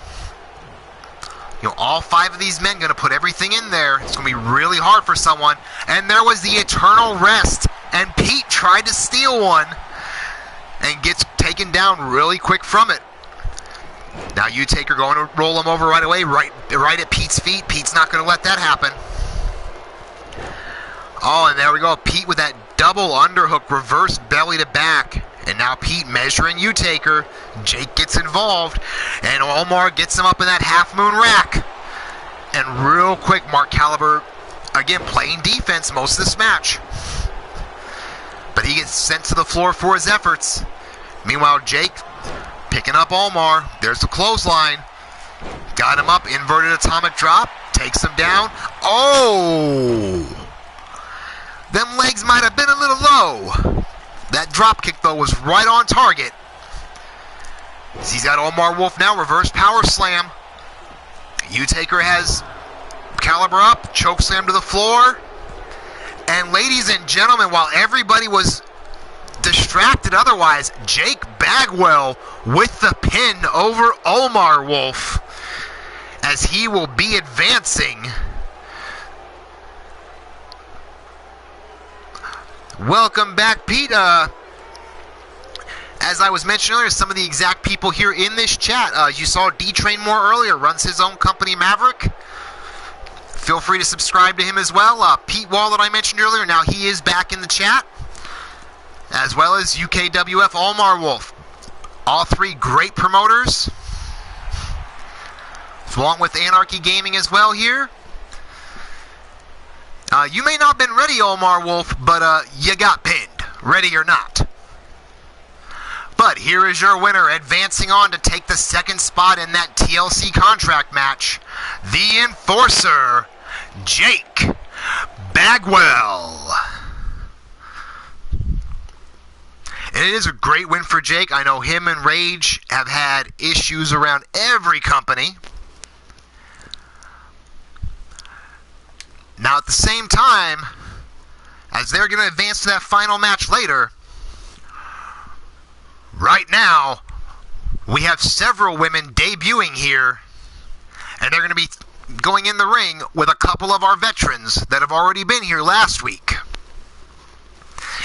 You know, all five of these men going to put everything in there. It's going to be really hard for someone. And there was the eternal rest. And Pete tried to steal one and gets taken down really quick from it. Now U-Taker going to roll him over right away, right at Pete's feet. Pete's not going to let that happen. Oh, and there we go. Pete with that double underhook, reverse belly to back. And now Pete measuring U-Taker. Jake gets involved. And Omar gets him up in that half moon rack. And real quick, Mark Caliber, again, playing defense most of this match. But he gets sent to the floor for his efforts. Meanwhile, Jake picking up Omar. There's the clothesline. Got him up, inverted atomic drop. Takes him down. Oh! Them legs might have been a little low. That drop kick, though, was right on target. He's got Omar Wolf now, reverse power slam. U-Taker has Caliber up, choke slam to the floor. And ladies and gentlemen, while everybody was distracted otherwise, Jake Bagwell with the pin over Omar Wolf as he will be advancing. Welcome back, Pete. As I was mentioning earlier, some of the exact people here in this chat. You saw D-Train more earlier, runs his own company, Maverick. Feel free to subscribe to him as well. Pete Wall that I mentioned earlier, now he is back in the chat. As well as UKWF Omar Wolf. All three great promoters. Along with Anarchy Gaming as well here. You may not have been ready, Omar Wolf, but you got pinned, ready or not. But here is your winner, advancing on to take the second spot in that TLC contract match, the Enforcer, Jake Bagwell. And it is a great win for Jake. I know him and Rage have had issues around every company. Now, at the same time, as they're going to advance to that final match later, right now, we have several women debuting here, and they're going to be going in the ring with a couple of our veterans that have already been here last week.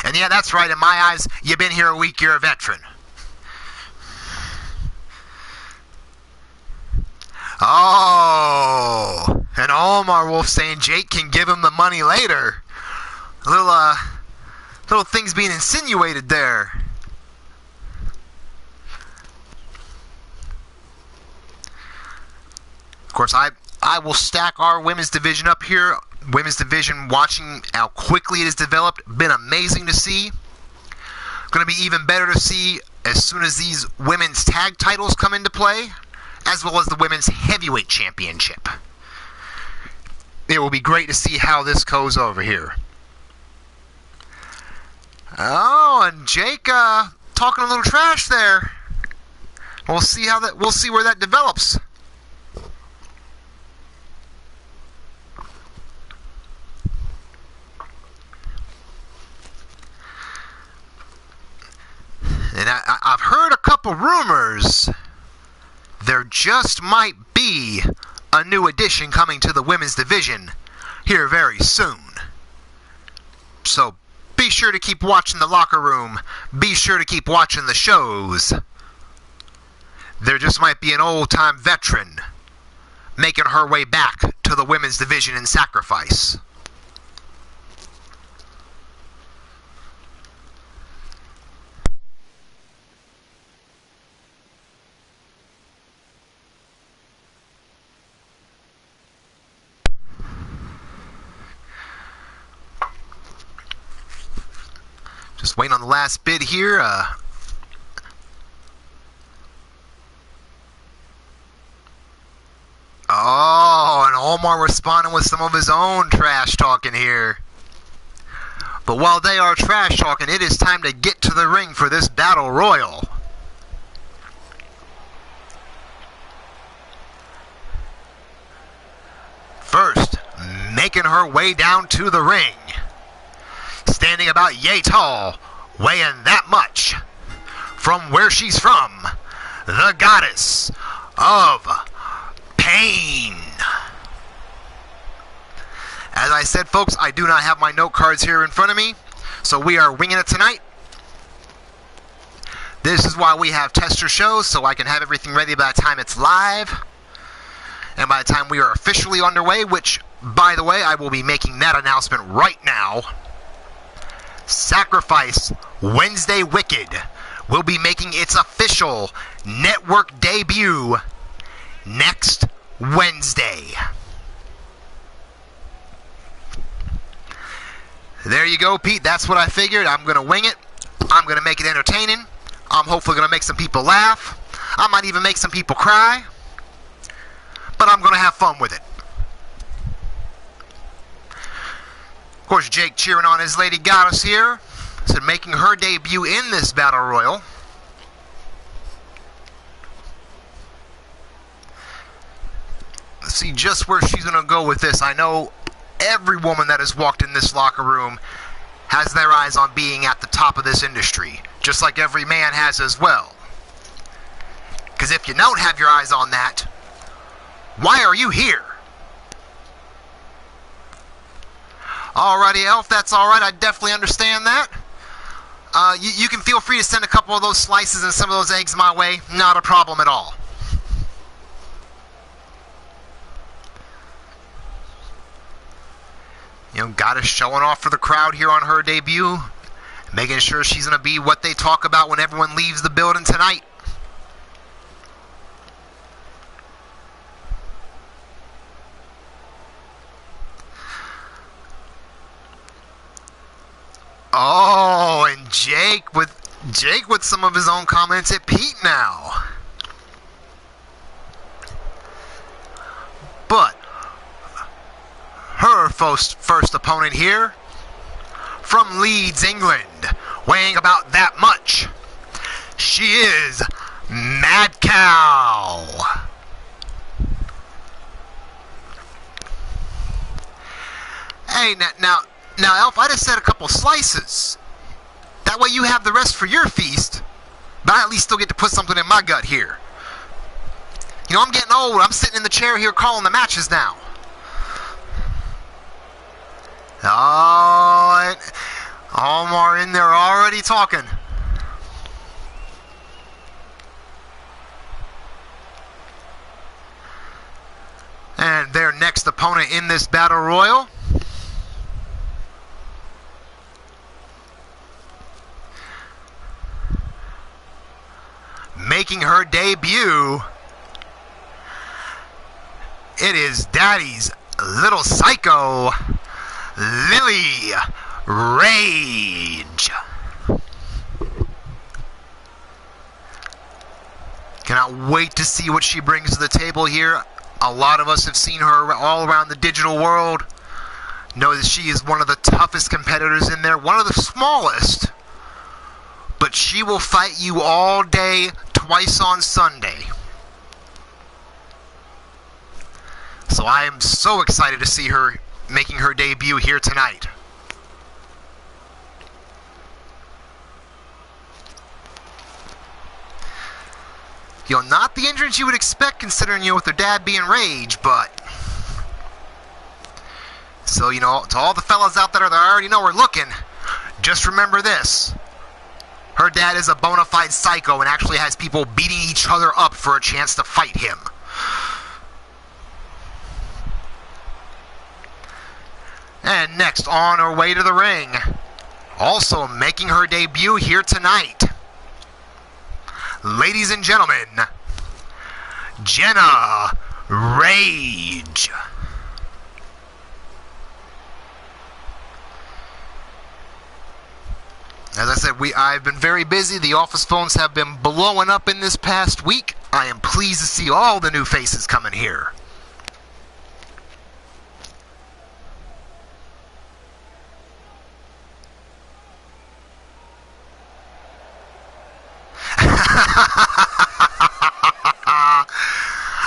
And yeah, that's right, in my eyes, you've been here a week, you're a veteran. Oh, and Omar Wolf saying Jake can give him the money later. Little things being insinuated there. Of course, I will stack our women's division up here. Women's division, watching how quickly it has developed, been amazing to see. Going to be even better to see as soon as these women's tag titles come into play, as well as the women's heavyweight championship. It will be great to see how this goes over here. Oh, and Jake talking a little trash there. We'll see where that develops. And I've heard a couple rumors. There just might be a new addition coming to the women's division here very soon. So be sure to keep watching the locker room. Be sure to keep watching the shows. There just might be an old-time veteran making her way back to the women's division in Sacrifice. Just waiting on the last bid here. Oh, and Omar responding with some of his own trash talking here. But while they are trash talking, it is time to get to the ring for this battle royal. First, making her way down to the ring. Standing about yay tall, weighing that much. From where she's from, the goddess of pain. As I said, folks, I do not have my note cards here in front of me, so we are winging it tonight. This is why we have tester shows, so I can have everything ready by the time it's live. And by the time we are officially underway, which, by the way, I will be making that announcement right now. Sacrifice Wednesday Wicked will be making its official network debut next Wednesday. There you go, Pete. That's what I figured. I'm going to wing it. I'm going to make it entertaining. I'm hopefully going to make some people laugh. I might even make some people cry. But I'm going to have fun with it. Of course, Jake cheering on his Lady Goddess here. So making her debut in this Battle Royal. Let's see just where she's going to go with this. I know every woman that has walked in this locker room has their eyes on being at the top of this industry. Just like every man has as well. Because if you don't have your eyes on that, why are you here? Alrighty, Elf, that's alright. I definitely understand that. You can feel free to send a couple of those slices and some of those eggs my way. Not a problem at all. You know, Goddess showing off for the crowd here on her debut. Making sure she's going to be what they talk about when everyone leaves the building tonight. Oh, and Jake with some of his own comments at Pete now. But her first opponent here, from Leeds, England, weighing about that much, she is Mad Cow. Hey, now, Elf, I just said a couple slices. That way you have the rest for your feast, but I at least still get to put something in my gut here. You know, I'm getting old. I'm sitting in the chair here calling the matches now. Oh, Omar in there already talking. And their next opponent in this battle royal, making her debut, it is Daddy's little psycho, Lily Rage. Cannot wait to see what she brings to the table here. A lot of us have seen her all around the digital world. Know that she is one of the toughest competitors in there, one of the smallest. But she will fight you all day, twice on Sunday. So I am so excited to see her making her debut here tonight. You know, not the entrance you would expect considering, you know, with her dad being Rage, but... So, you know, to all the fellas out there that already know we're looking, just remember this. Her dad is a bona fide psycho and actually has people beating each other up for a chance to fight him. And next, on her way to the ring, also making her debut here tonight, ladies and gentlemen, Jenna Rage. As I said, I've been very busy. The office phones have been blowing up in this past week. I am pleased to see all the new faces coming here.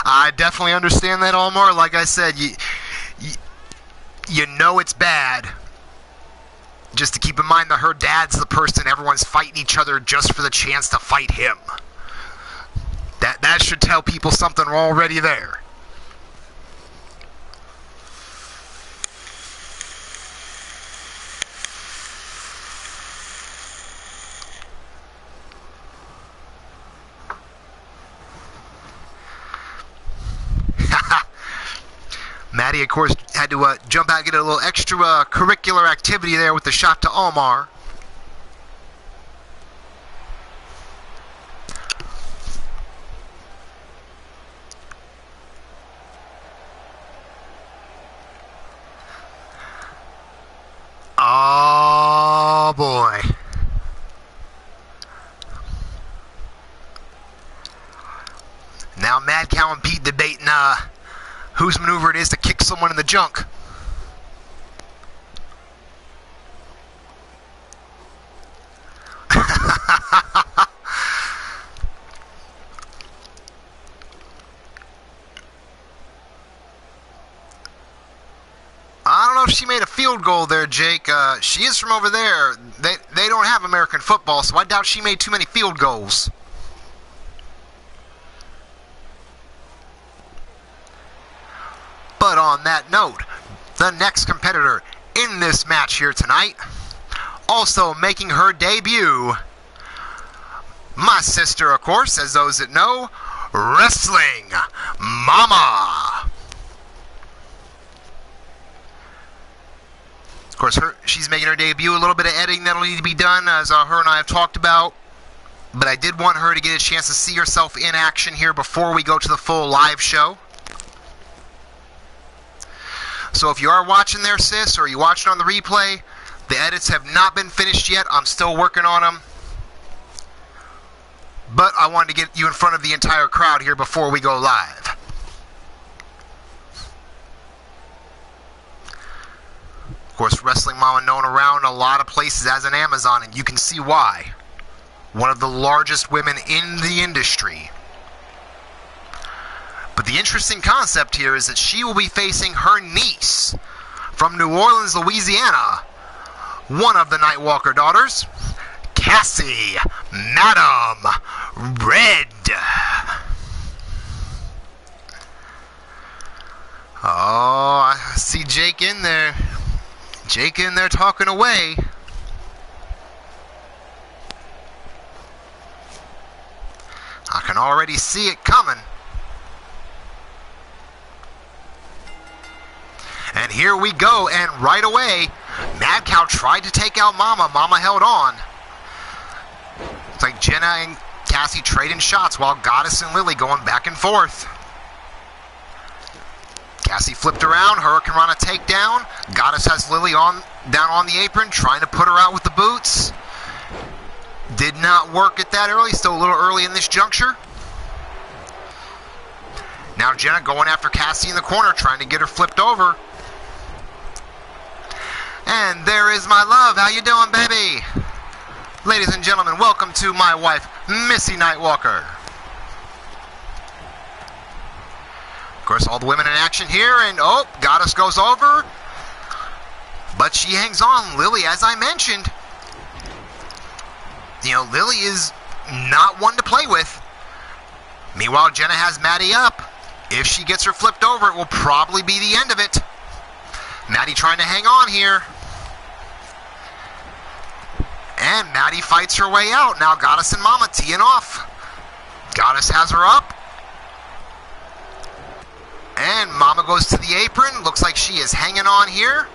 I definitely understand that, Omar. Like I said, you know it's bad. Just to keep in mind that her dad's the person everyone's fighting each other just for the chance to fight him. That should tell people something already there. Maddie, of course, had to jump out and get a little extra curricular activity there with the shot to Omar. Oh, boy. Now Mad Cow and Pete debating whose maneuver it is to kick someone in the junk. I don't know if she made a field goal there, Jake. She is from over there. They don't have American football, so I doubt she made too many field goals. But on that note, the next competitor in this match here tonight, also making her debut, my sister, of course, as those that know, Wrestling Mama. Of course, she's making her debut. A little bit of editing that'll need to be done, as her and I have talked about. But I did want her to get a chance to see herself in action here before we go to the full live show. So if you are watching there, sis, or you watching on the replay, the edits have not been finished yet. I'm still working on them. But I wanted to get you in front of the entire crowd here before we go live. Of course, Wrestling Mama known around a lot of places as an Amazon, and you can see why. One of the largest women in the industry. But the interesting concept here is that she will be facing her niece, from New Orleans, Louisiana, one of the Nightwalker daughters, Cassie Madam Red. Oh, I see Jake in there. Jake in there talking away. I can already see it coming. And here we go, and right away, Mad Cow tried to take out Mama. Mama held on. It's like Jenna and Cassie trading shots while Goddess and Lily going back and forth. Cassie flipped around, Hurricane Rana takedown. Goddess has Lily down on the apron, trying to put her out with the boots. Did not work at that early, still a little early in this juncture. Now Jenna going after Cassie in the corner, trying to get her flipped over. And there is my love. How you doing, baby? Ladies and gentlemen, welcome to my wife, Missy Nightwalker. Of course, all the women in action here, and oh, Goddess goes over. But she hangs on. Lily, as I mentioned, Lily is not one to play with. Meanwhile, Jenna has Maddie up. If she gets her flipped over, it will probably be the end of it. Maddie trying to hang on here. And Maddie fights her way out. Now Goddess and Mama teeing off. Goddess has her up. And Mama goes to the apron. Looks like she is hanging on here.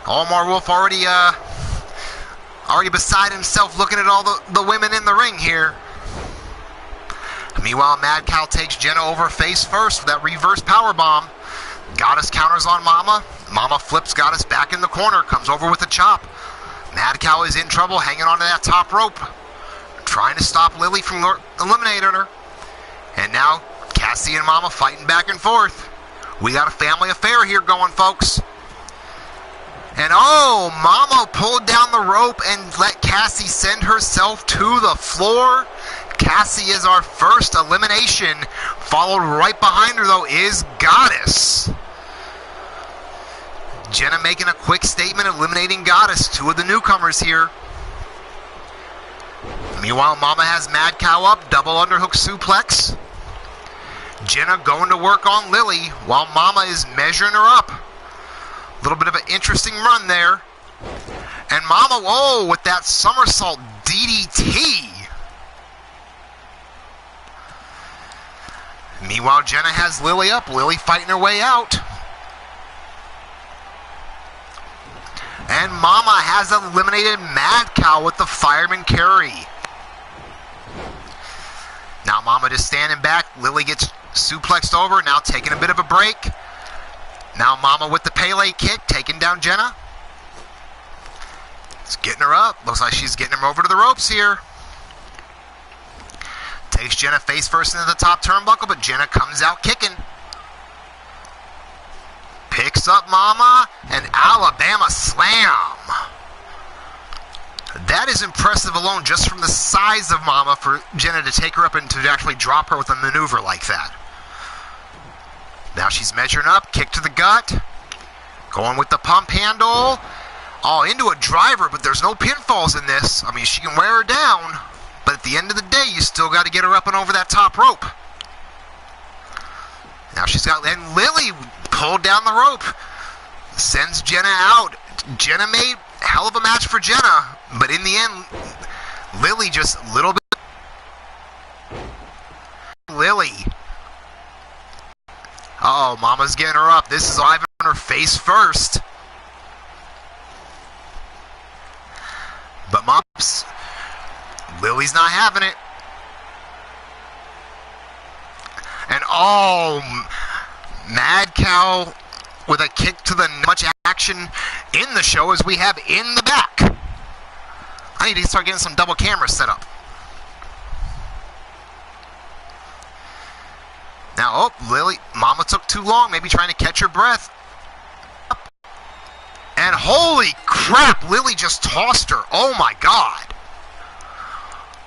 Omar Wolf already beside himself looking at all the women in the ring here. Meanwhile, Mad Cow takes Jenna over face first with that reverse powerbomb. Goddess counters on Mama. Mama flips Goddess back in the corner, comes over with a chop. Mad Cow is in trouble, hanging onto that top rope, trying to stop Lily from eliminating her. And now Cassie and Mama fighting back and forth. We got a family affair here going, folks. And oh, Mama pulled down the rope and let Cassie send herself to the floor. Cassie is our first elimination. Followed right behind her, though, is Goddess. Jenna making a quick statement, eliminating Goddess. Two of the newcomers here. Meanwhile, Mama has Mad Cow up, double underhook suplex. Jenna going to work on Lily while Mama is measuring her up. A little bit of an interesting run there. And Mama, whoa, with that somersault DDT. Meanwhile, Jenna has Lily up. Lily fighting her way out. And Mama has eliminated Mad Cow with the fireman carry. Now Mama just standing back. Lily gets suplexed over. Now taking a bit of a break. Now Mama with the Pele kick, taking down Jenna. It's getting her up. Looks like she's getting her over to the ropes here. Takes Jenna face first into the top turnbuckle, but Jenna comes out kicking. Picks up Mama, and Alabama slam. That is impressive alone just from the size of Mama for Jenna to take her up and to actually drop her with a maneuver like that. Now she's measuring up, kick to the gut. Going with the pump handle. Oh, into a driver, but there's no pinfalls in this. I mean, she can wear her down, but at the end of the day, you still got to get her up and over that top rope. Now she's got, and Lily pulled down the rope. Sends Jenna out. Jenna made a hell of a match for Jenna, but in the end, Lily just a little bit. Lily. Uh-oh, Mama's getting her up. This is Ivan on her face first. But Mops, Lily's not having it. And oh, Mad Cow with a kick to the much action in the show as we have in the back. I need to start getting some double cameras set up. Now, oh, Lily, Mama took too long, maybe trying to catch her breath. And holy crap, Lily just tossed her. Oh my God.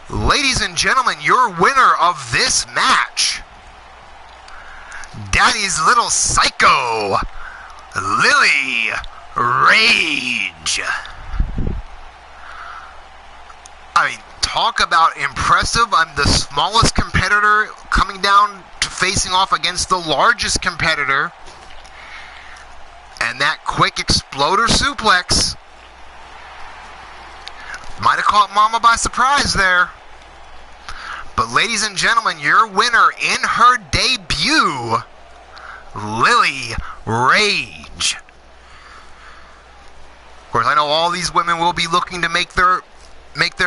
Ladies and gentlemen, your winner of this match, Daddy's little psycho, Lily Rage. I mean, talk about impressive. I'm the smallest competitor coming down to facing off against the largest competitor. And that quick exploder suplex might have caught Mama by surprise there. But ladies and gentlemen, your winner in her debut, Lily Rage. Of course, I know all these women will be looking to make their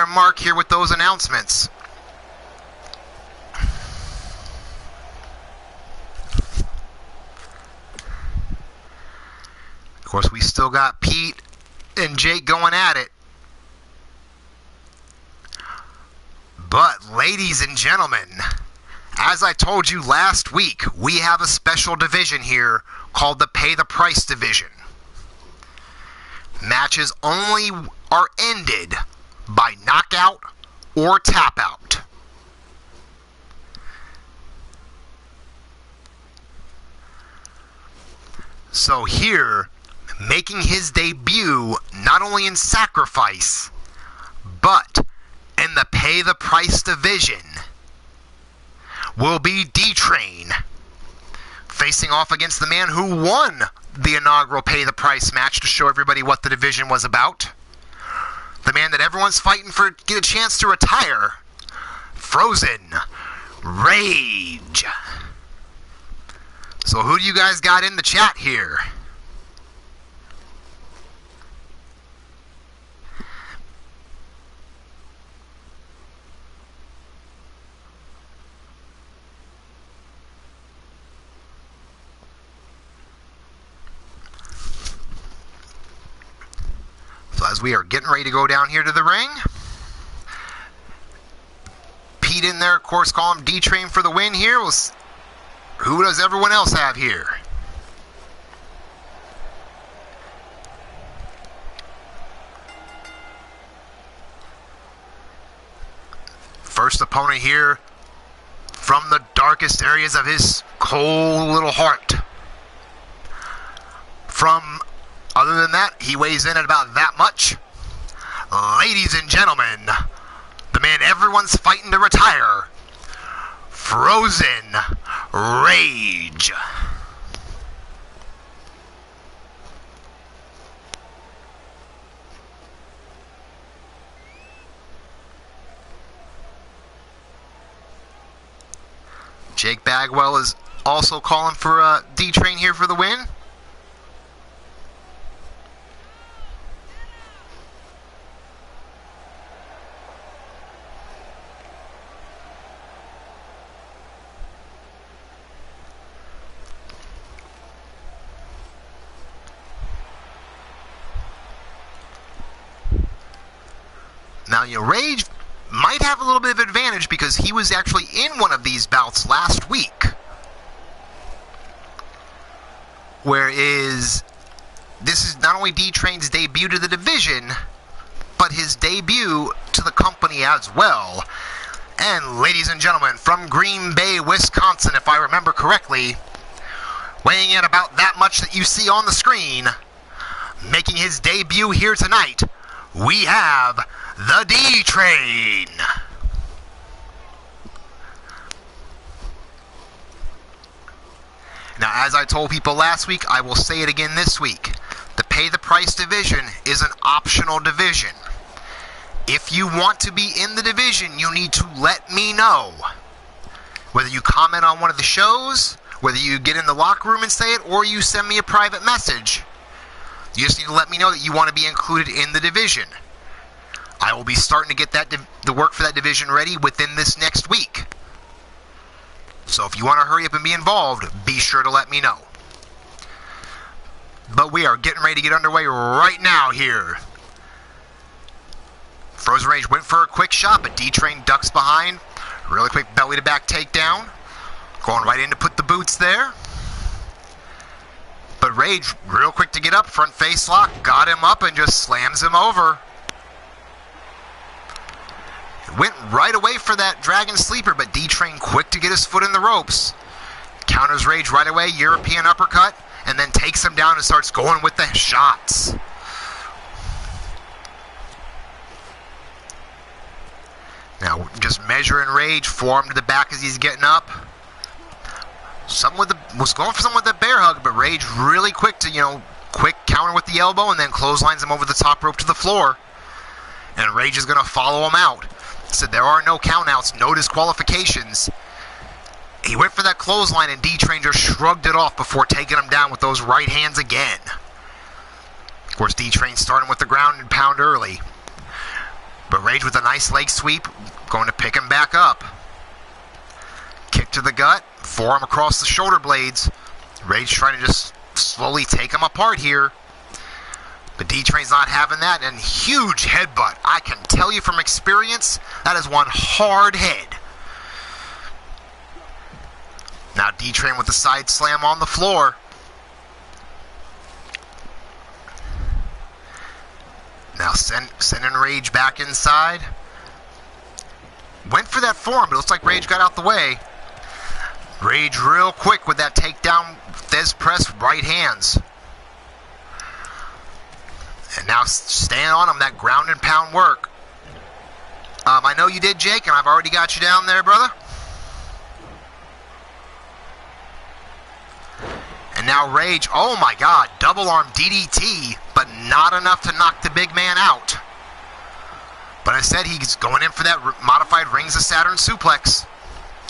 mark here with those announcements. Of course, we still got Pete and Jake going at it. But, ladies and gentlemen, as I told you last week, we have a special division here called the Pay the Price division. Matches only are ended by knockout or tap out. So here, making his debut not only in Sacrifice, but in the Pay the Price division, will be D-Train, facing off against the man who won the inaugural Pay the Price match to show everybody what the division was about. The man that everyone's fighting for get a chance to retire, Frozen Rage. So who do you guys got in the chat here? So as we are getting ready to go down here to the ring, Pete in there, of course, call him D-Train for the win here. Who does everyone else have here? First opponent here from the darkest areas of his cold little heart. Other than that, he weighs in at about that much. Ladies and gentlemen, the man everyone's fighting to retire, Frozen Rage. Jake Bagwell is also calling for D-Train here for the win. Now, Rage might have a little bit of advantage because he was actually in one of these bouts last week. Whereas this is not only D-Train's debut to the division, but his debut to the company as well. And ladies and gentlemen, from Green Bay, Wisconsin, if I remember correctly, weighing in about that much that you see on the screen, making his debut here tonight, we have the D-Train. Now, as I told people last week, I will say it again this week. The Pay the Price division is an optional division. If you want to be in the division, you need to let me know. Whether you comment on one of the shows, whether you get in the locker room and say it, or you send me a private message. You just need to let me know that you want to be included in the division. I will be starting to get the work for that division ready within this next week. So if you want to hurry up and be involved, be sure to let me know. But we are getting ready to get underway right now here. Frozen Rage went for a quick shot, but D-Train ducks behind. Really quick belly to back takedown. Going right in to put the boots there. But Rage, real quick to get up, front face lock, got him up and just slams him over. Went right away for that Dragon Sleeper, but D-Train quick to get his foot in the ropes. counters Rage right away, European uppercut, and then takes him down and starts going with the shots. Now, just measuring Rage, forearm to the back as he's getting up. Was going for something with the bear hug, but Rage really quick to, quick counter with the elbow and then clotheslines him over the top rope to the floor. And Rage is going to follow him out. So there are no countouts, no disqualifications. He went for that clothesline and D-Train just shrugged it off before taking him down with those right hands again. Of course, D-Train starting with the ground and pound early. But Rage with a nice leg sweep, going to pick him back up. Kick to the gut, forearm across the shoulder blades. Rage trying to just slowly take him apart here. But D-Train's not having that, and huge headbutt. I can tell you from experience, that is one hard head. Now D-Train with the side slam on the floor. Now sending Rage back inside. Went for that forearm, but it looks like Rage got out the way. Rage real quick with that takedown Thez press right hands. And now staying on him, that ground and pound work. I know you did, Jake, and I've already got you down there, brother. And now Rage, oh my God, double arm DDT, but not enough to knock the big man out. But instead, he's going in for that modified Rings of Saturn suplex.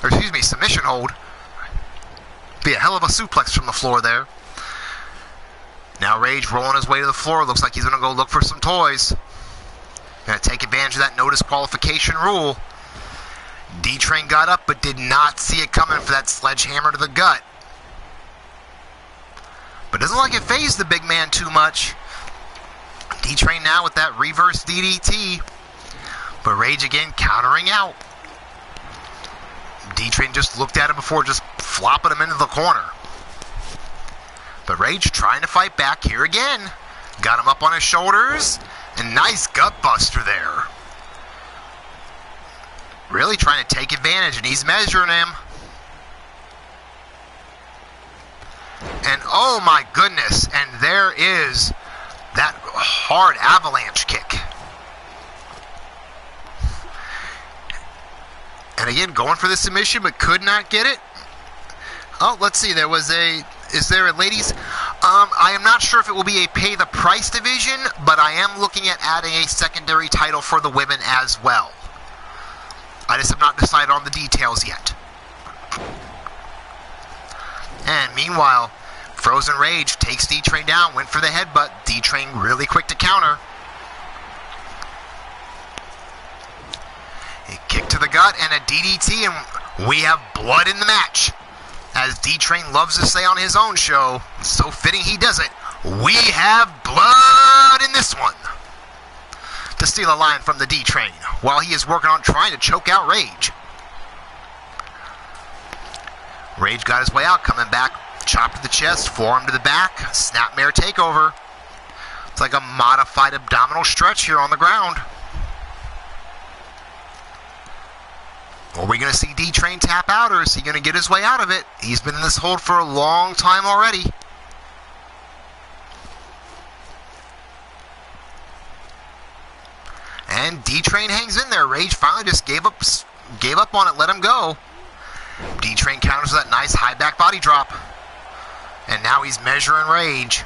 Or excuse me, submission hold. Be a hell of a suplex from the floor there. Now Rage rolling his way to the floor. Looks like he's going to go look for some toys. Going to take advantage of that no disqualification rule. D-Train got up but did not see it coming for that sledgehammer to the gut. But doesn't look like it fazed the big man too much. D-Train now with that reverse DDT. But Rage again countering out. D-Train just looked at him before just flopping him into the corner. But Rage trying to fight back here again. Got him up on his shoulders. And nice gut buster there. Really trying to take advantage, and he's measuring him. And oh my goodness, and there is that hard avalanche kick. And again, going for the submission, but could not get it. Oh, let's see, is there a ladies? I am not sure if it will be a pay the price division, but I am looking at adding a secondary title for the women as well. I just have not decided on the details yet. And meanwhile, Frozen Rage takes D-Train down, went for the headbutt. D-Train really quick to counter. A kick to the gut and a DDT, and we have blood in the match. As D-Train loves to say on his own show, so fitting he does it, we have blood in this one. To steal a line from the D-Train while he is working on trying to choke out Rage. Rage got his way out, coming back, chop to the chest, forearm to the back, snapmare takeover. It's like a modified abdominal stretch here on the ground. Are we going to see D-Train tap out, or is he going to get his way out of it? He's been in this hold for a long time already. And D-Train hangs in there. Rage finally just gave up on it, let him go. D-Train counters with that nice high back body drop. And now he's measuring Rage.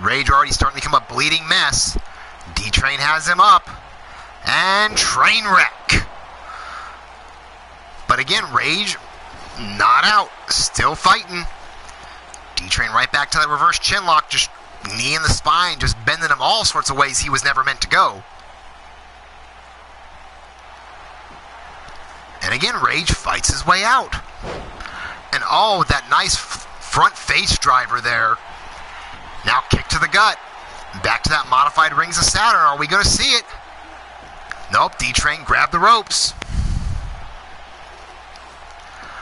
Rage already starting to become a bleeding mess. D-Train has him up. And train wreck. But again, Rage not out. Still fighting. D-Train right back to that reverse chin lock. Just knee in the spine. Just bending him all sorts of ways he was never meant to go. And again, Rage fights his way out. And oh, that nice front face driver there. Now kick to the gut. Back to that modified Rings of Saturn. Are we going to see it? Nope, D-Train grabbed the ropes.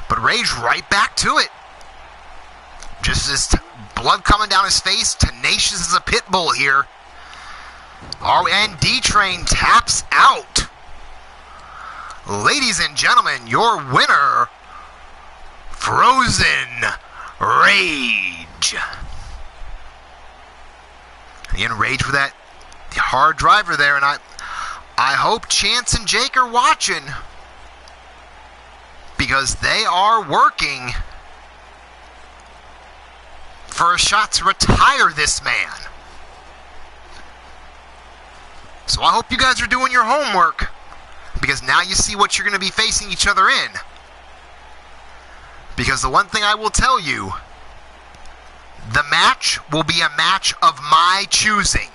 But Rage right back to it. Just this blood coming down his face. Tenacious as a pit bull here. And D-Train taps out. Ladies and gentlemen, your winner Frozen Rage. Again, Rage with that hard driver there, and I hope Chance and Jake are watching, because they are working for a shot to retire this man. So I hope you guys are doing your homework, because now you see what you're going to be facing each other in. Because the one thing I will tell you, the match will be a match of my choosing.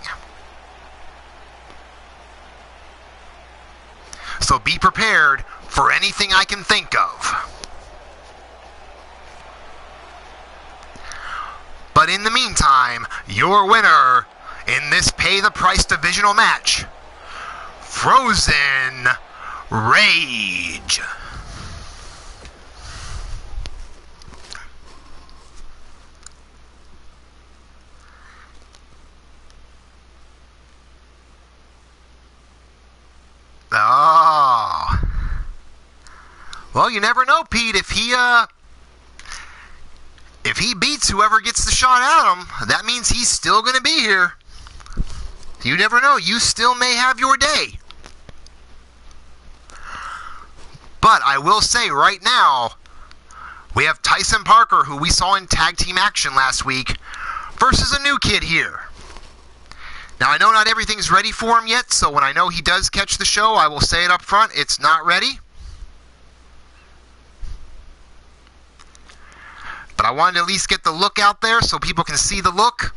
So be prepared for anything I can think of. But in the meantime, your winner in this Pay the Price divisional match, Frozen Rage. Oh. Well, you never know, Pete. If he beats whoever gets the shot at him, that means he's still going to be here. You never know. You still may have your day. But I will say right now, we have Tyson Parker, who we saw in tag team action last week, versus a new kid here. Now, I know not everything's ready for him yet, so when I know he does catch the show, I will say it up front, it's not ready. But I wanted to at least get the look out there so people can see the look.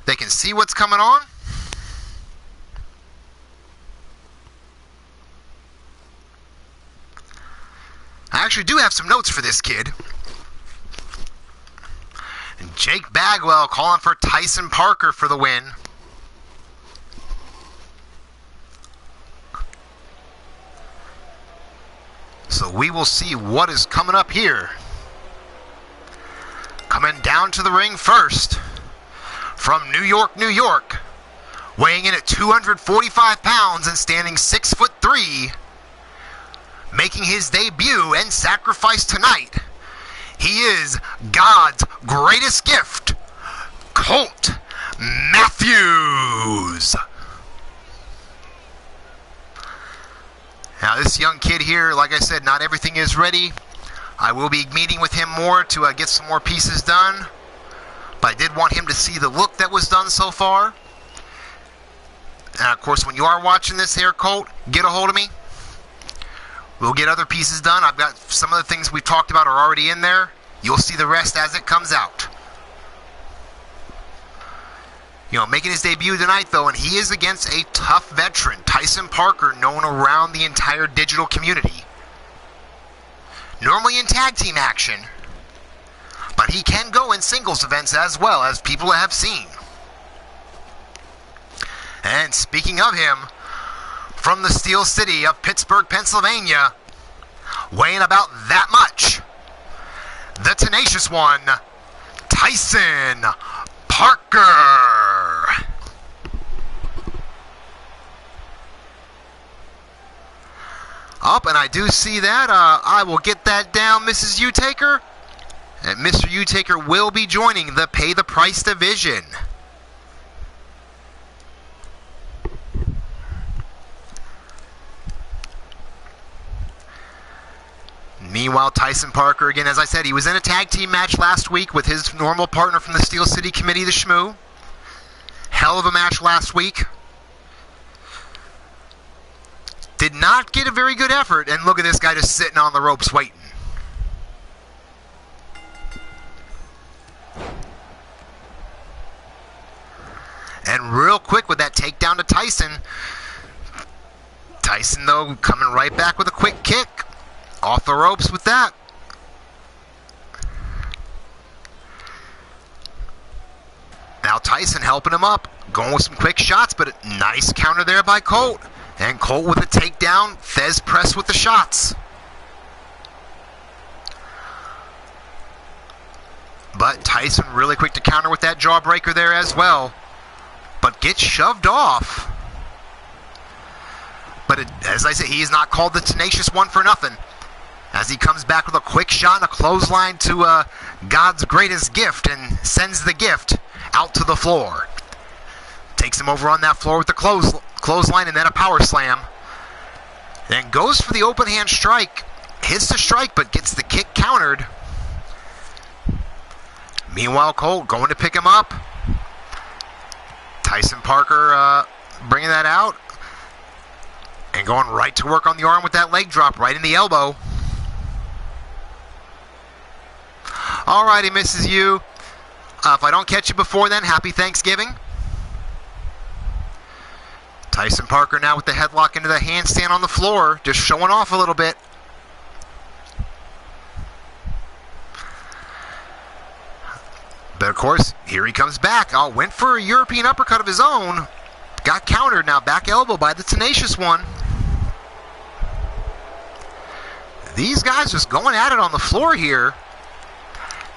They can see what's coming on. I actually do have some notes for this kid. And Jake Bagwell calling for Tyson Parker for the win. So we will see what is coming up here. Coming down to the ring first, from New York, New York, weighing in at 245 pounds and standing 6'3", making his debut and sacrifice tonight, he is God's greatest gift, Colt Matthews. Now this young kid here, like I said, not everything is ready. I will be meeting with him more to get some more pieces done. But I did want him to see the look that was done so far. And of course, when you are watching this here, Colt, get a hold of me. We'll get other pieces done. I've got some of the things we've talked about are already in there. You'll see the rest as it comes out. You know, making his debut tonight, though, and he is against a tough veteran, Tyson Parker, known around the entire digital community. Normally in tag team action, but he can go in singles events as well, as people have seen. And speaking of him, from the Steel City of Pittsburgh, Pennsylvania, weighing about that much, the tenacious one, Tyson Parker. Up, and I do see that. I will get that down, Mrs. Utaker. And Mr. Utaker will be joining the Pay the Price division. Meanwhile, Tyson Parker, again, as I said, he was in a tag team match last week with his normal partner from the Steel City Committee, the Shmoo. Hell of a match last week. Did not get a very good effort, and look at this guy just sitting on the ropes waiting. And real quick with that takedown to Tyson. Tyson, though, coming right back with a quick kick. Off the ropes with that. Now Tyson helping him up, going with some quick shots, but a nice counter there by Colt. And Colt with a takedown, Fez press with the shots. But Tyson really quick to counter with that jawbreaker there as well. But gets shoved off. But as I say, he is not called the Tenacious One for nothing. as he comes back with a quick shot and a clothesline to God's greatest gift and sends the gift out to the floor. Takes him over on that floor with the clothesline and then a power slam. Then goes for the open hand strike. Hits the strike but gets the kick countered. Meanwhile, Colt going to pick him up. Tyson Parker bringing that out. And going right to work on the arm with that leg drop right in the elbow. Alright, he misses you. If I don't catch you before then, happy Thanksgiving. Tyson Parker now with the headlock into the handstand on the floor, just showing off a little bit. But of course, here he comes back. Went for a European uppercut of his own. Got countered now, back elbow by the Tenacious One. These guys just going at it on the floor here.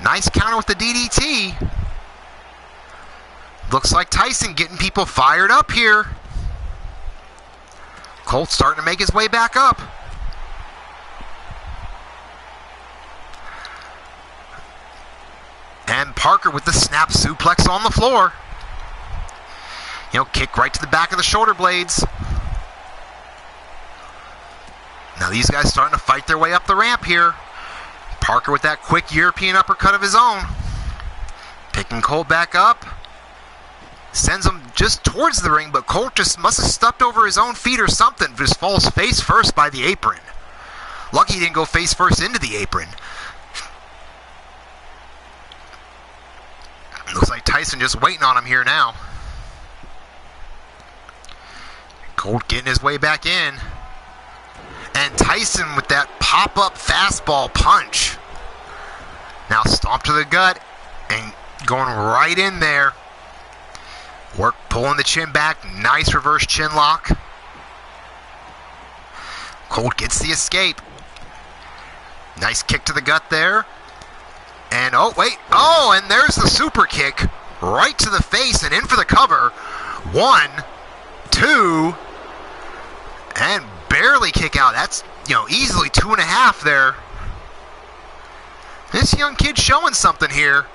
Nice counter with the DDT. Looks like Tyson getting people fired up here. Colt starting to make his way back up. And Parker with the snap suplex on the floor. Kick right to the back of the shoulder blades. Now these guys starting to fight their way up the ramp here. Parker with that quick European uppercut of his own. Picking Colt back up. Sends him just towards the ring, but Colt just must have stepped over his own feet or something. Just falls face first by the apron. Lucky he didn't go face first into the apron. Looks like Tyson just waiting on him here now. Colt getting his way back in. And Tyson with that pop-up fastball punch. Now stomp to the gut and going right in there. Work pulling the chin back. Nice reverse chin lock. Colt gets the escape. Nice kick to the gut there. And and there's the super kick right to the face and in for the cover. 1, 2, and barely kick out. That's, easily 2.5 there. This young kid showing something here.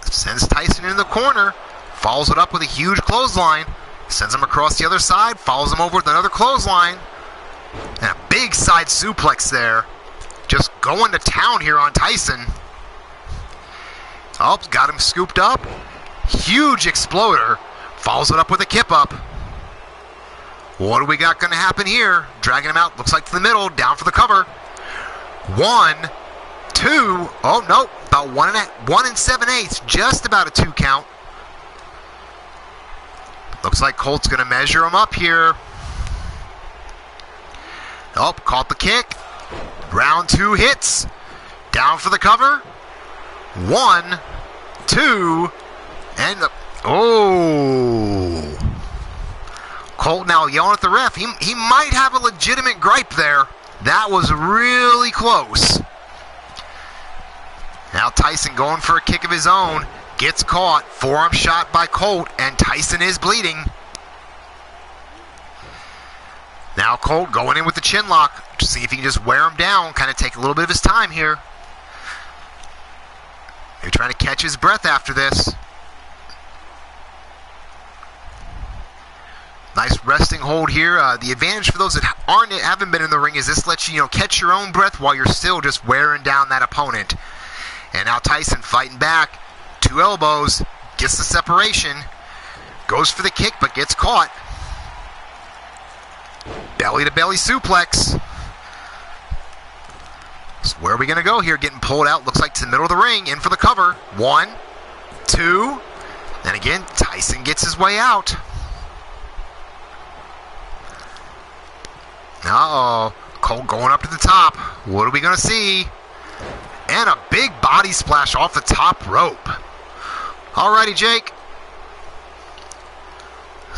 Sends Tyson in the corner. Follows it up with a huge clothesline. Sends him across the other side. Follows him over with another clothesline. And a big side suplex there. Just going to town here on Tyson. Got him scooped up. Huge exploder. Follows it up with a kip up. What do we got going to happen here? Dragging him out. Looks like to the middle. Down for the cover. 1, 2. Oh, no. About 1 7/8. Just about a 2 count. Looks like Colt's going to measure him up here. Caught the kick. Round 2 hits. Down for the cover. 1, 2, and Colt now yelling at the ref. He might have a legitimate gripe there. That was really close. Now Tyson going for a kick of his own. Gets caught. Forearm shot by Colt, and Tyson is bleeding. Now Colt going in with the chin lock to see if he can just wear him down, kind of take a little bit of his time here. They're trying to catch his breath after this. Nice resting hold here. The advantage for those that haven't been in the ring is this lets you, catch your own breath while you're still just wearing down that opponent. And now Tyson fighting back. 2 elbows. Gets the separation. Goes for the kick but gets caught. Belly to belly suplex. So where are we going to go here? Getting pulled out. Looks like to the middle of the ring. In for the cover. 1, 2. And again, Tyson gets his way out. Colt going up to the top. What are we going to see? And a big body splash off the top rope. Alrighty, Jake.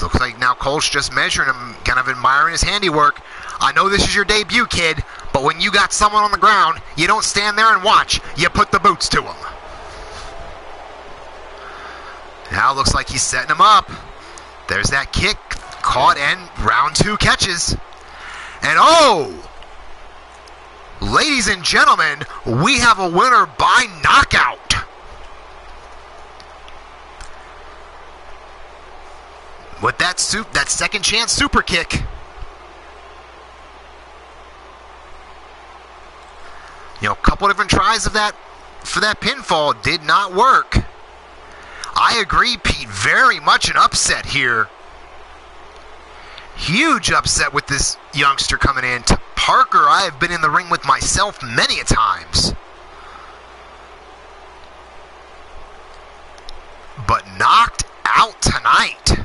Looks like now Colt's just measuring him, kind of admiring his handiwork. I know this is your debut, kid, but when you got someone on the ground, you don't stand there and watch. You put the boots to him. Now looks like he's setting him up. There's that kick caught, and round 2 catches. And oh, ladies and gentlemen, we have a winner by knockout. With that second chance super kick. You know, a couple different tries of that for that pinfall did not work. I agree, Pete. Very much an upset here. Huge upset with this youngster coming in. To Parker, I have been in the ring with myself many a times. But knocked out tonight.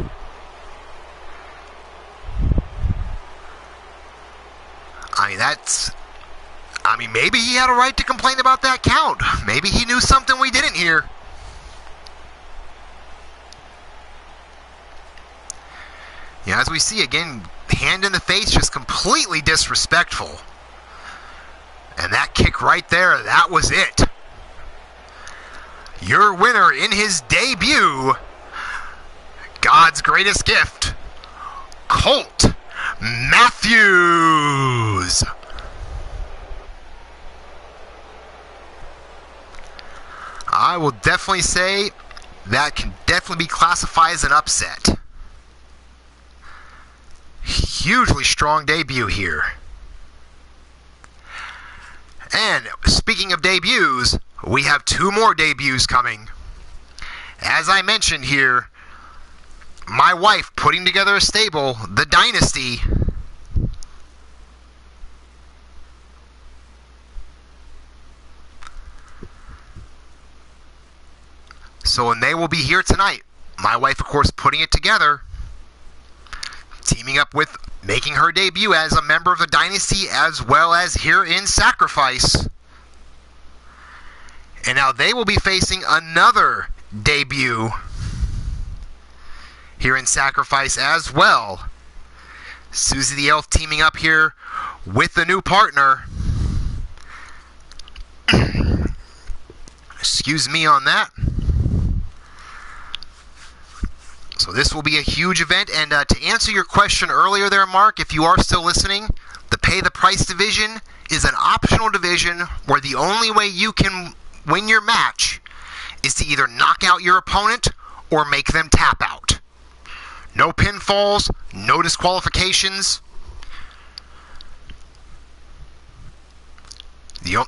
I mean, maybe he had a right to complain about that count. Maybe he knew something we didn't hear. Yeah, as we see again, hand in the face, just completely disrespectful. And that kick right there, that was it. Your winner in his debut, God's greatest gift, Colt Matthews. I will definitely say that can definitely be classified as an upset. Hugely strong debut here. And speaking of debuts, we have 2 more debuts coming. As I mentioned here, my wife putting together a stable, the Dynasty. So, and they will be here tonight. My wife, of course, putting it together. Teaming up with making her debut as a member of the Dynasty, as well as here in Sacrifice. And now they will be facing another debut here in Sacrifice as well. Susie the Elf teaming up here with the new partner. Excuse me on that. So this will be a huge event, and to answer your question earlier there, Mark, if you are still listening, the Pay the Price division is an optional division where the only way you can win your match is to either knock out your opponent or make them tap out. No pinfalls, no disqualifications.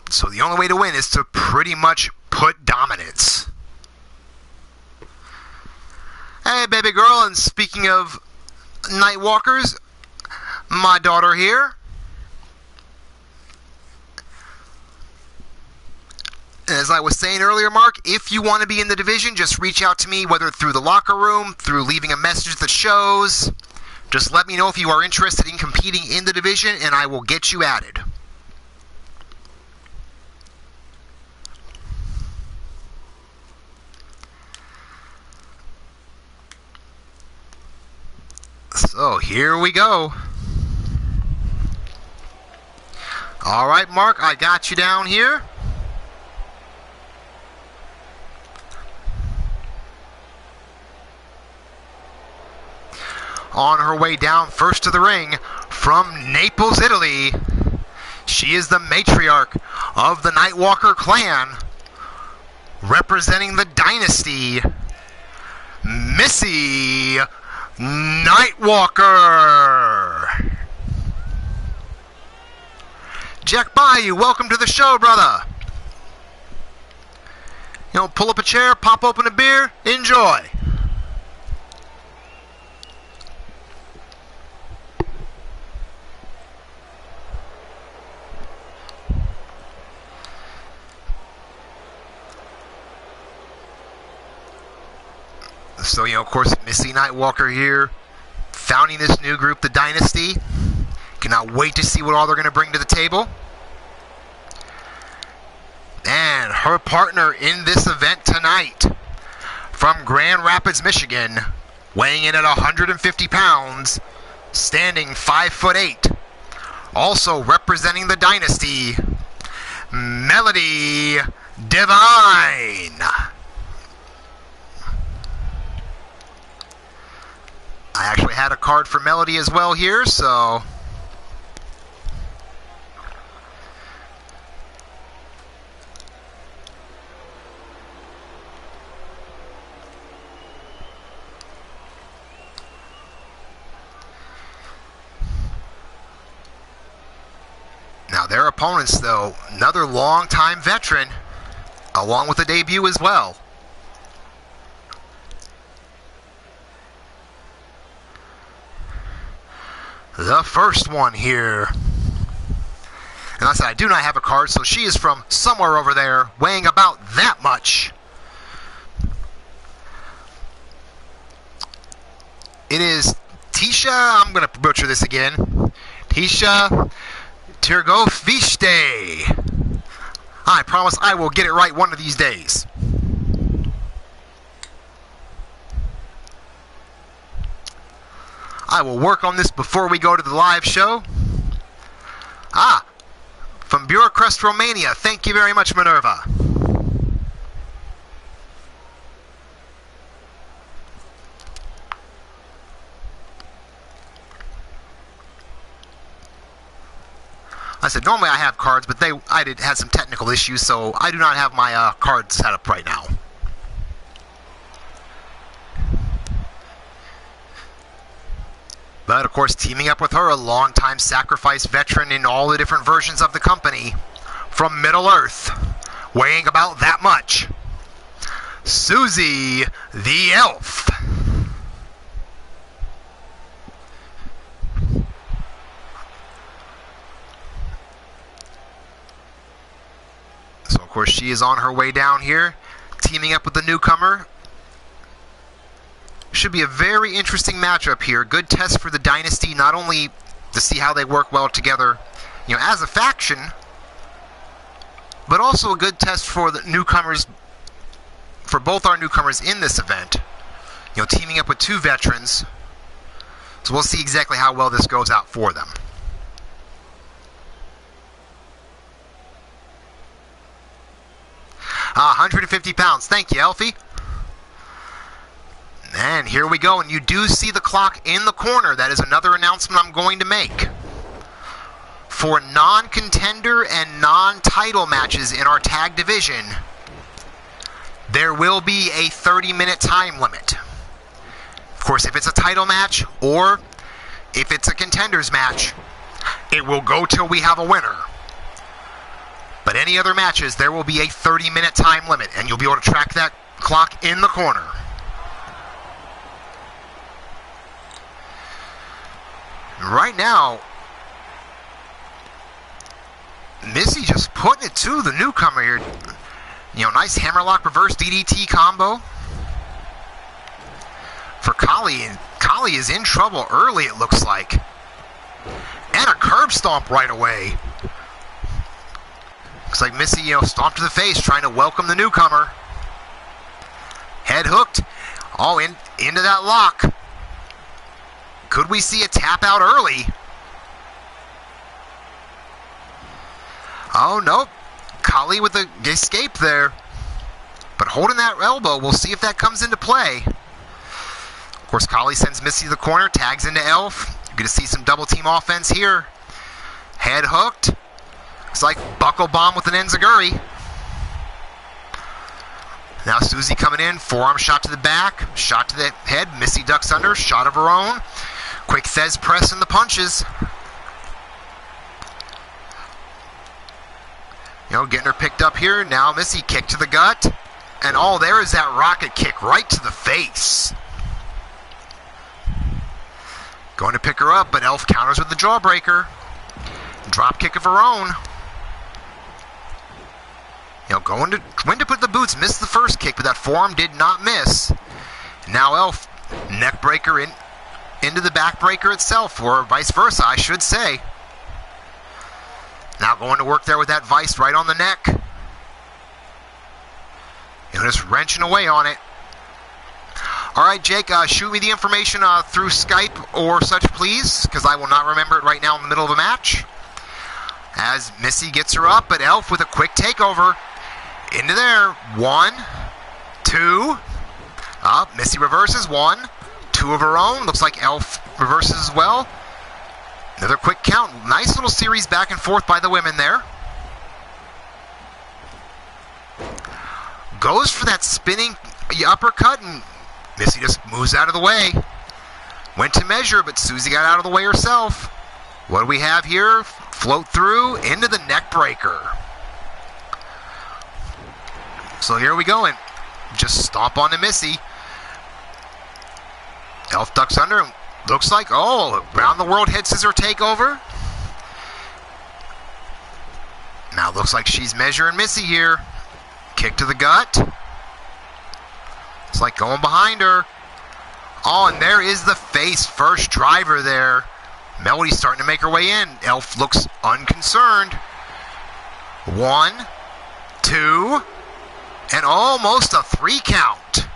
So the only way to win is to pretty much put dominance. Hey, baby girl, and speaking of Nightwalkers, my daughter here. As I was saying earlier, Mark, if you want to be in the division, just reach out to me, whether through the locker room, through leaving a message at the shows. Just let me know if you are interested in competing in the division, and I will get you added. So here we go. All right, Mark, I got you down here. On her way down first to the ring from Naples, Italy, she is the matriarch of the Nightwalker clan, representing the Dynasty, Missy Nightwalker. Jack Bayou, welcome to the show, brother. You know, pull up a chair, pop open a beer, enjoy. So, you know, of course, Missy Nightwalker here, founding this new group, the Dynasty. Cannot wait to see what all they're going to bring to the table. And her partner in this event tonight, from Grand Rapids, Michigan, weighing in at 150 pounds, standing 5'8", also representing the Dynasty, Melody Divine. I actually had a card for Melody as well here, so... Now their opponents, though, another long-time veteran, along with a debut as well. The first one here. And like I said, I do not have a card, so she is from somewhere over there, weighing about that much. It is Tisha, I'm going to butcher this again, Tisha Tirgoviste. I promise I will get it right one of these days. I will work on this before we go to the live show. From Bucharest, Romania. Thank you very much, Minerva. I said normally I have cards, but I had some technical issues, so I do not have my cards set up right now. But, of course, teaming up with her, a longtime Sacrifice veteran in all the different versions of the company, from Middle-earth, weighing about that much, Susie the Elf. So, of course, she is on her way down here, teaming up with the newcomer. Should be a very interesting matchup here. Good test for the Dynasty, not only to see how they work well together, as a faction, but also a good test for the newcomers, for both our newcomers in this event. Teaming up with two veterans. So we'll see exactly how well this goes out for them. Ah, 150 pounds. Thank you, Elfie. And here we go, and you do see the clock in the corner. That is another announcement I'm going to make. For non-contender and non-title matches in our tag division, there will be a 30-minute time limit. Of course, if it's a title match or if it's a contenders match, it will go till we have a winner. But any other matches, there will be a 30-minute time limit, and you'll be able to track that clock in the corner. Right now, Missy just putting it to the newcomer here. Nice hammerlock reverse DDT combo for Kali. And Kali is in trouble early, it looks like. And a curb stomp right away. Looks like Missy, stomped to the face, trying to welcome the newcomer. Head hooked. Oh, into that lock. Could we see a tap out early? Oh, nope. Kali with the escape there. But holding that elbow, we'll see if that comes into play. Of course, Kali sends Missy to the corner, tags into Elf. You're going to see some double team offense here. Head hooked. Looks like buckle bomb with an enziguri. Now Susie coming in, forearm shot to the back, shot to the head. Missy ducks under, shot of her own. Quick Thez press in the punches. Getting her picked up here. Now Missy kick to the gut. And there is that rocket kick right to the face. Going to pick her up, but Elf counters with the jawbreaker. Drop kick of her own. When to put the boots, missed the first kick, but that forearm did not miss. Now Elf, neck breaker into the back breaker itself, or vice versa, I should say. Now going to work there with that vice right on the neck. Just wrenching away on it. All right, Jake, shoot me the information through Skype or such, please, because I will not remember it right now in the middle of a match. As Missy gets her up, but Elf with a quick takeover. Into there. 1, 2. Missy reverses. 1, two of her own. Looks like Elf reverses as well. Another quick count. Nice little series back and forth by the women there. Goes for that spinning uppercut, and Missy just moves out of the way. Went to measure, but Susie got out of the way herself. What do we have here? Float through into the neck breaker. So here we go, and just stomp onto Missy. Elf ducks under, and looks like, round the world head scissor takeover. Now looks like she's measuring Missy here. Kick to the gut. It's like going behind her. Oh, and there is the face first driver there. Melody's starting to make her way in. Elf looks unconcerned. 1, 2, and almost a 3 count.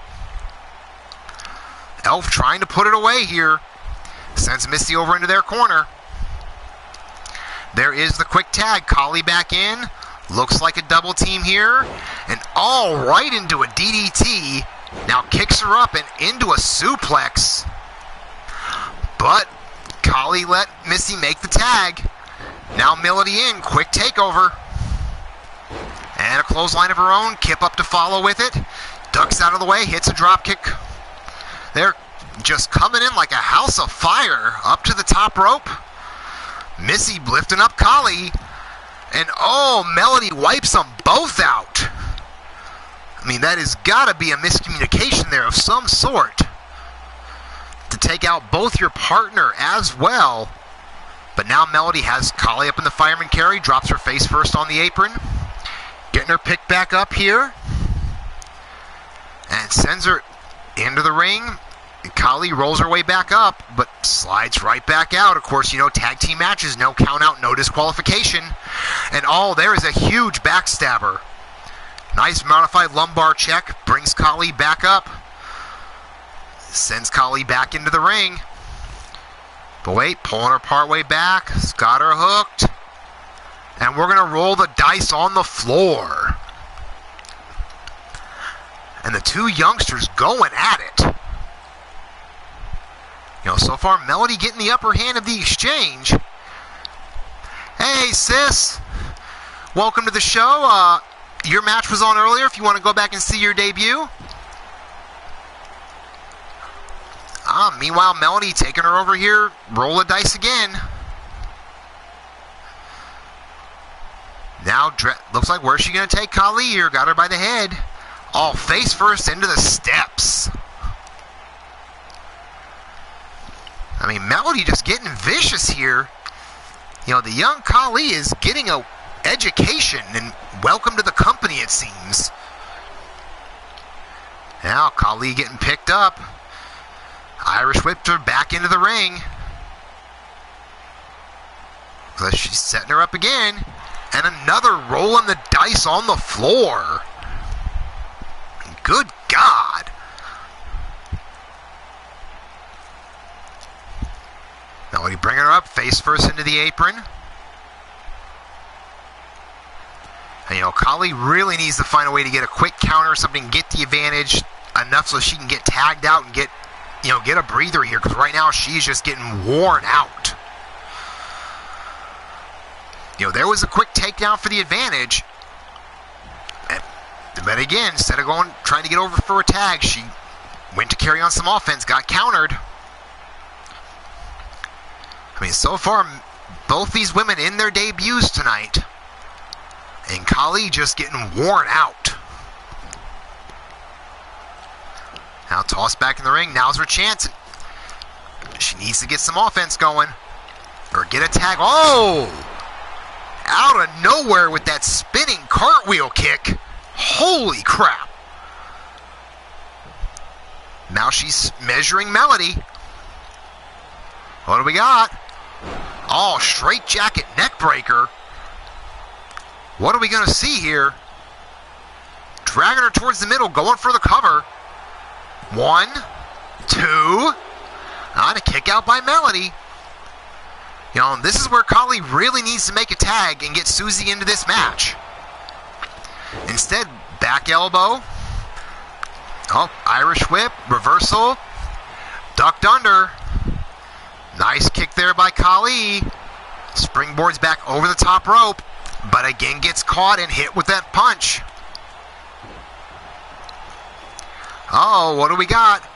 Elf trying to put it away here. Sends Missy over into their corner. There is the quick tag. Kali back in. Looks like a double team here. And all right into a DDT. Now kicks her up and into a suplex. But Kali let Missy make the tag. Now Melody in. Quick takeover. And a clothesline of her own. Kip up to follow with it. Ducks out of the way. Hits a drop kick. They're just coming in like a house of fire. Up to the top rope. Missy lifting up Kali. And Melody wipes them both out. I mean, that has got to be a miscommunication there of some sort. To take out both your partner as well. But now Melody has Kali up in the fireman carry. Drops her face first on the apron. Getting her picked back up here. And sends her into the ring. Kali rolls her way back up, but slides right back out. Of course, tag team matches, no count out, no disqualification. And there is a huge backstabber. Nice modified lumbar check, brings Kali back up. Sends Kali back into the ring. But wait, pulling her part way back. Got her hooked. And we're going to roll the dice on the floor. And the two youngsters going at it. So far, Melody getting the upper hand of the exchange. Hey, sis. Welcome to the show. Your match was on earlier if you want to go back and see your debut. Meanwhile, Melody taking her over here. Roll the dice again. Now, looks like where's she going to take Kali here? Got her by the head. All face first into the steps. I mean, Melody just getting vicious here. The young Kali is getting a education, and welcome to the company, it seems. Now, Kali getting picked up. Irish whipped her back into the ring. So she's setting her up again. And another rolling the dice on the floor. Good God. Melody bringing her up, face first into the apron. And Kali really needs to find a way to get a quick counter or something, get the advantage enough so she can get tagged out and get a breather here, because right now she's just getting worn out. There was a quick takedown for the advantage. But again, instead of trying to get over for a tag, she went to carry on some offense, got countered. I mean, so far, both these women in their debuts tonight. And Kali just getting worn out. Now tossed back in the ring. Now's her chance. She needs to get some offense going. Or get a tag. Out of nowhere with that spinning cartwheel kick. Holy crap. Now she's measuring Melody. What do we got? Straight jacket neck breaker. What are we going to see here? Dragging her towards the middle, going for the cover. 1, 2. And a kick out by Melody. And this is where Kali really needs to make a tag and get Susie into this match. Instead, back elbow. Irish whip, reversal. ducked under. Nice kick there by Khali. Springboards back over the top rope, but again gets caught and hit with that punch. Oh, what do we got?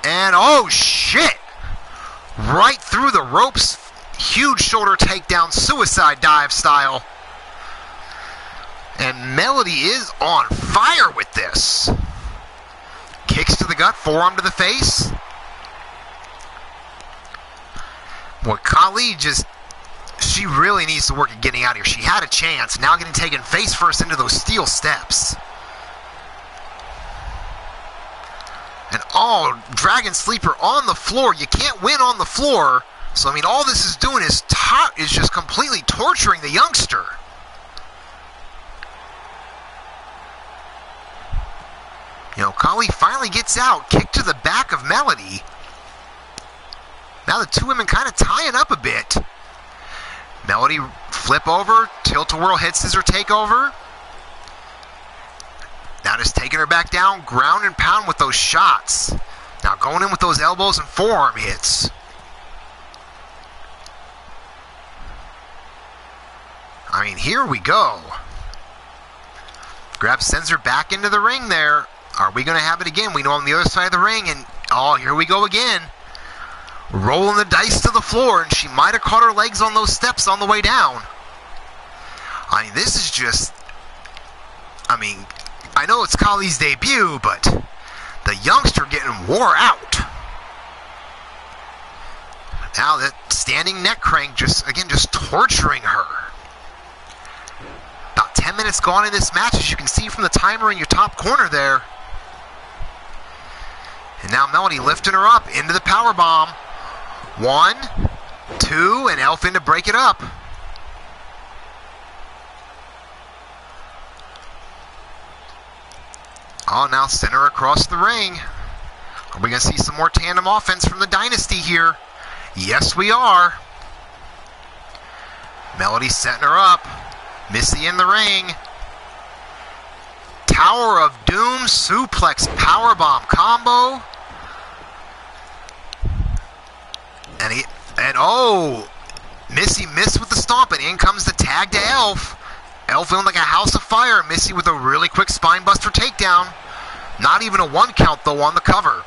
And oh shit! Right through the ropes. Huge shoulder takedown, suicide dive style. And Melody is on fire with this. Kicks to the gut, forearm to the face. Boy, Khali she really needs to work at getting out of here. She had a chance, now getting taken face first into those steel steps. And oh, Dragon Sleeper on the floor. You can't win on the floor. So, I mean, all this is doing is just completely torturing the youngster. You know, Khali finally gets out. Kick to the back of Melody. Now the two women kind of tying up a bit. Melody flip over, tilt-a-whirl, head scissor takeover. Now just taking her back down, ground and pound with those shots. Now going in with those elbows and forearm hits. I mean, here we go. Grab sends her back into the ring there. Are we going to have it again? We know on the other side of the ring, and oh, here we go again. Rolling the dice to the floor, and she might have caught her legs on those steps on the way down. I mean, this is just... I mean, I know it's Khali's debut, but the youngster getting wore out. Now that standing neck crank just torturing her. About 10 minutes gone in this match, as you can see from the timer in your top corner there. And now Melody lifting her up into the power bomb. 1, 2, and Elf in to break it up. Oh, now send her across the ring. Are we going to see some more tandem offense from the Dynasty here? Yes, we are. Melody setting her up. Missy in the ring. Tower of Doom suplex powerbomb combo. And oh, Missy missed with the stomp, and in comes the tag to Elf. Elf feeling like a house of fire. Missy with a really quick spine buster takedown. Not even a 1 count though on the cover.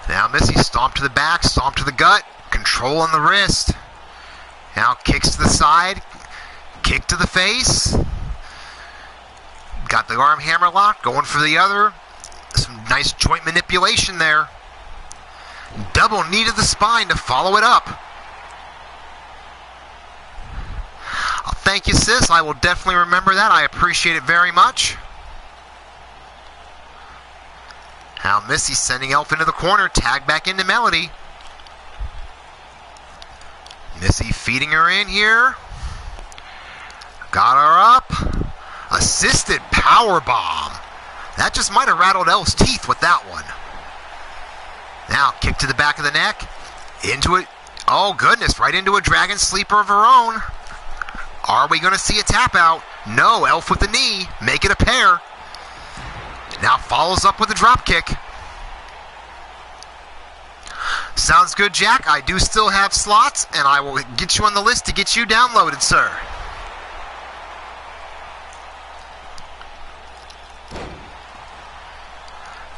Now Missy stomp to the back, stomp to the gut, control on the wrist. Now kicks to the side, kick to the face. Got the arm hammer lock, going for the other. Some nice joint manipulation there. Double knee to the spine to follow it up. Thank you, sis. I will definitely remember that. I appreciate it very much. Now Missy sending Elf into the corner. Tag back into Melody. Missy feeding her in here. Got her up. Assisted power bomb. That just might have rattled Elf's teeth with that one. Now kick to the back of the neck. Into it. Oh goodness, right into a Dragon Sleeper of her own. Are we going to see a tap out? No, Elf with the knee. Make it a pair. Now follows up with a drop kick. Sounds good, Jack. I do still have slots, and I will get you on the list to get you downloaded, sir.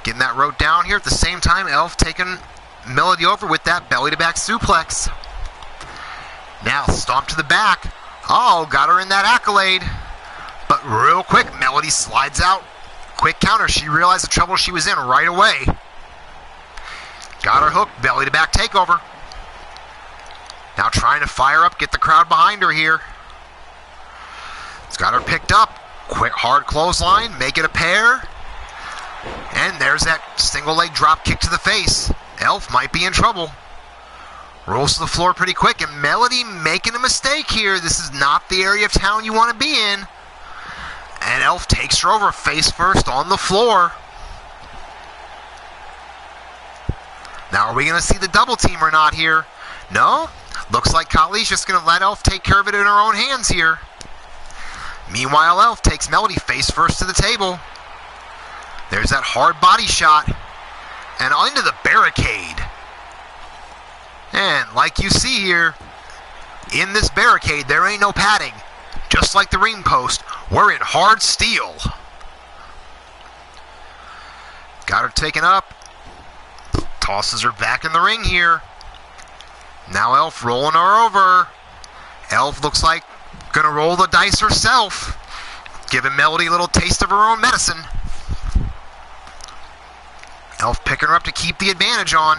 Getting that rope down here at the same time. Elf taking Melody over with that belly-to-back suplex. Now stomp to the back. Oh, got her in that accolade. But real quick, Melody slides out. Quick counter. She realized the trouble she was in right away. Got her hooked. Belly to back takeover. Now trying to fire up, get the crowd behind her here. It's got her picked up. Quick hard clothesline. Make it a pair. And there's that single leg drop kick to the face. Elf might be in trouble. Rolls to the floor pretty quick, and Melody making a mistake here. This is not the area of town you want to be in. And Elf takes her over face first on the floor. Now are we going to see the double team or not here? No? Looks like Khali's just going to let Elf take care of it in her own hands here. Meanwhile, Elf takes Melody face first to the table. There's that hard body shot. and into the barricade. And like you see here, in this barricade, there ain't no padding. Just like the ring post, we're in hard steel. Got her taken up. Tosses her back in the ring here. Now Elf rolling her over. Elf looks like gonna roll the dice herself, giving Melody a little taste of her own medicine. Elf picking her up to keep the advantage on.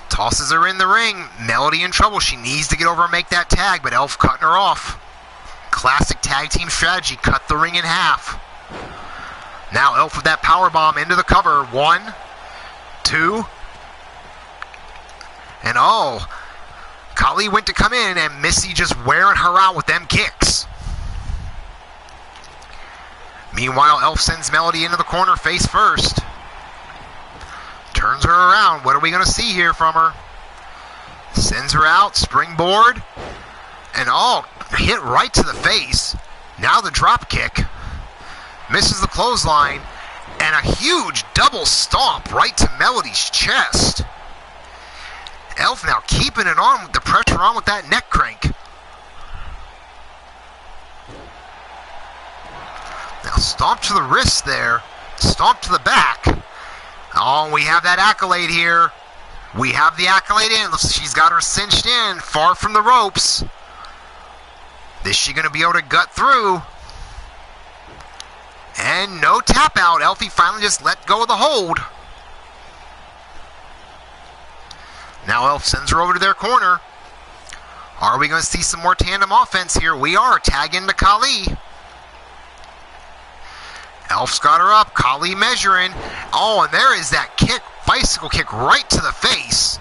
Tosses her in the ring. Melody in trouble. She needs to get over and make that tag, but Elf cutting her off. Classic tag team strategy. Cut the ring in half. Now Elf with that power bomb into the cover. 1, 2, and oh, Khali went to come in and Missy just wearing her out with them kicks. Meanwhile, Elf sends Melody into the corner face first. Turns her around. What are we going to see here from her? Sends her out, springboard, and oh, hit right to the face. Now the drop kick. Misses the clothesline, and a huge double stomp right to Melody's chest. Elf now keeping it on with the pressure on with that neck crank. Now stomp to the wrist there. Stomp to the back. Oh, we have that accolade here. We have the accolade in. Looks like she's got her cinched in, far from the ropes. Is she going to be able to gut through? And no tap out. Elfie finally just let go of the hold. Now Elf sends her over to their corner. Are we going to see some more tandem offense here? We are. Tag into Khali. Elf's got her up. Khali measuring. Oh, and there is that kick. Bicycle kick right to the face.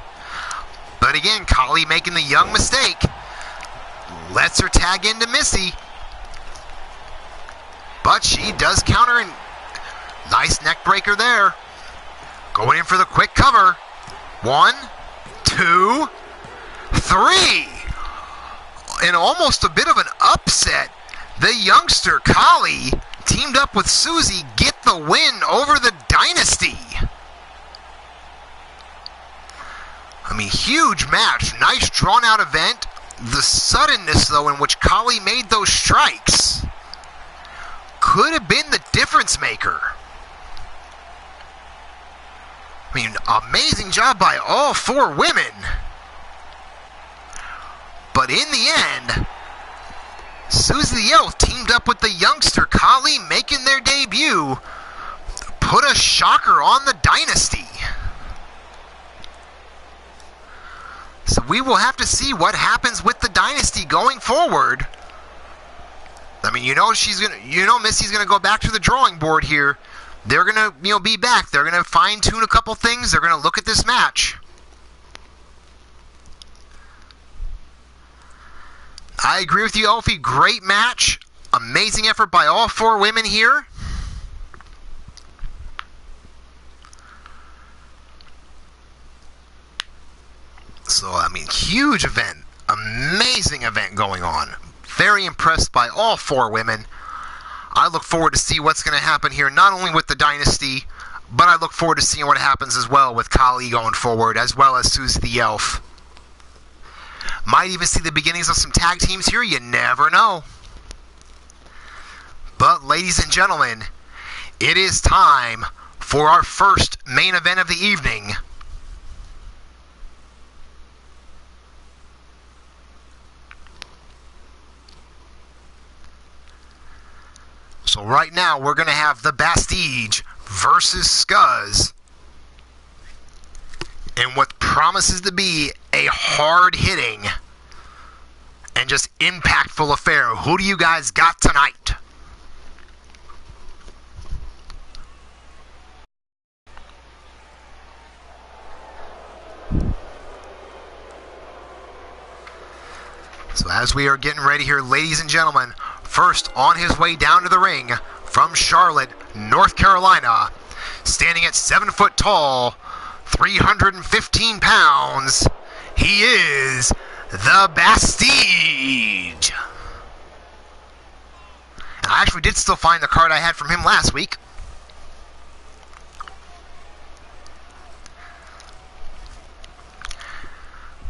But again, Khali making the young mistake. Lets her tag into Missy. But she does counter, and nice neck breaker there. Going in for the quick cover. 1, 2, 3. And almost a bit of an upset. The youngster, Khali, teamed up with Susie, get the win over the Dynasty. I mean, huge match. Nice drawn-out event. The suddenness, though, in which Khali made those strikes could have been the difference maker. I mean, amazing job by all 4 women. But in the end, Susie the Elf teamed up with the youngster Khali, making their debut, put a shocker on the Dynasty. So we will have to see what happens with the Dynasty going forward. I mean, Missy's gonna go back to the drawing board here. They're gonna, be back. They're gonna fine-tune a couple things. They're gonna look at this match. I agree with you, Elfie. Great match. Amazing effort by all 4 women here. So, I mean, huge event. Amazing event going on. Very impressed by all 4 women. I look forward to see what's going to happen here, not only with the Dynasty, but I look forward to seeing what happens as well with Khali going forward, as well as Susie the Elf. Might even see the beginnings of some tag teams here. You never know. But, ladies and gentlemen, it is time for our first main event of the evening. So right now, we're going to have the Bastige versus Scuzz in what promises to be a hard-hitting and just impactful affair. Who do you guys got tonight? So as we are getting ready here, ladies and gentlemen, first on his way down to the ring from Charlotte, North Carolina, standing at 7 foot tall, 315 pounds, he is the Bastige. And I actually did still find the card I had from him last week.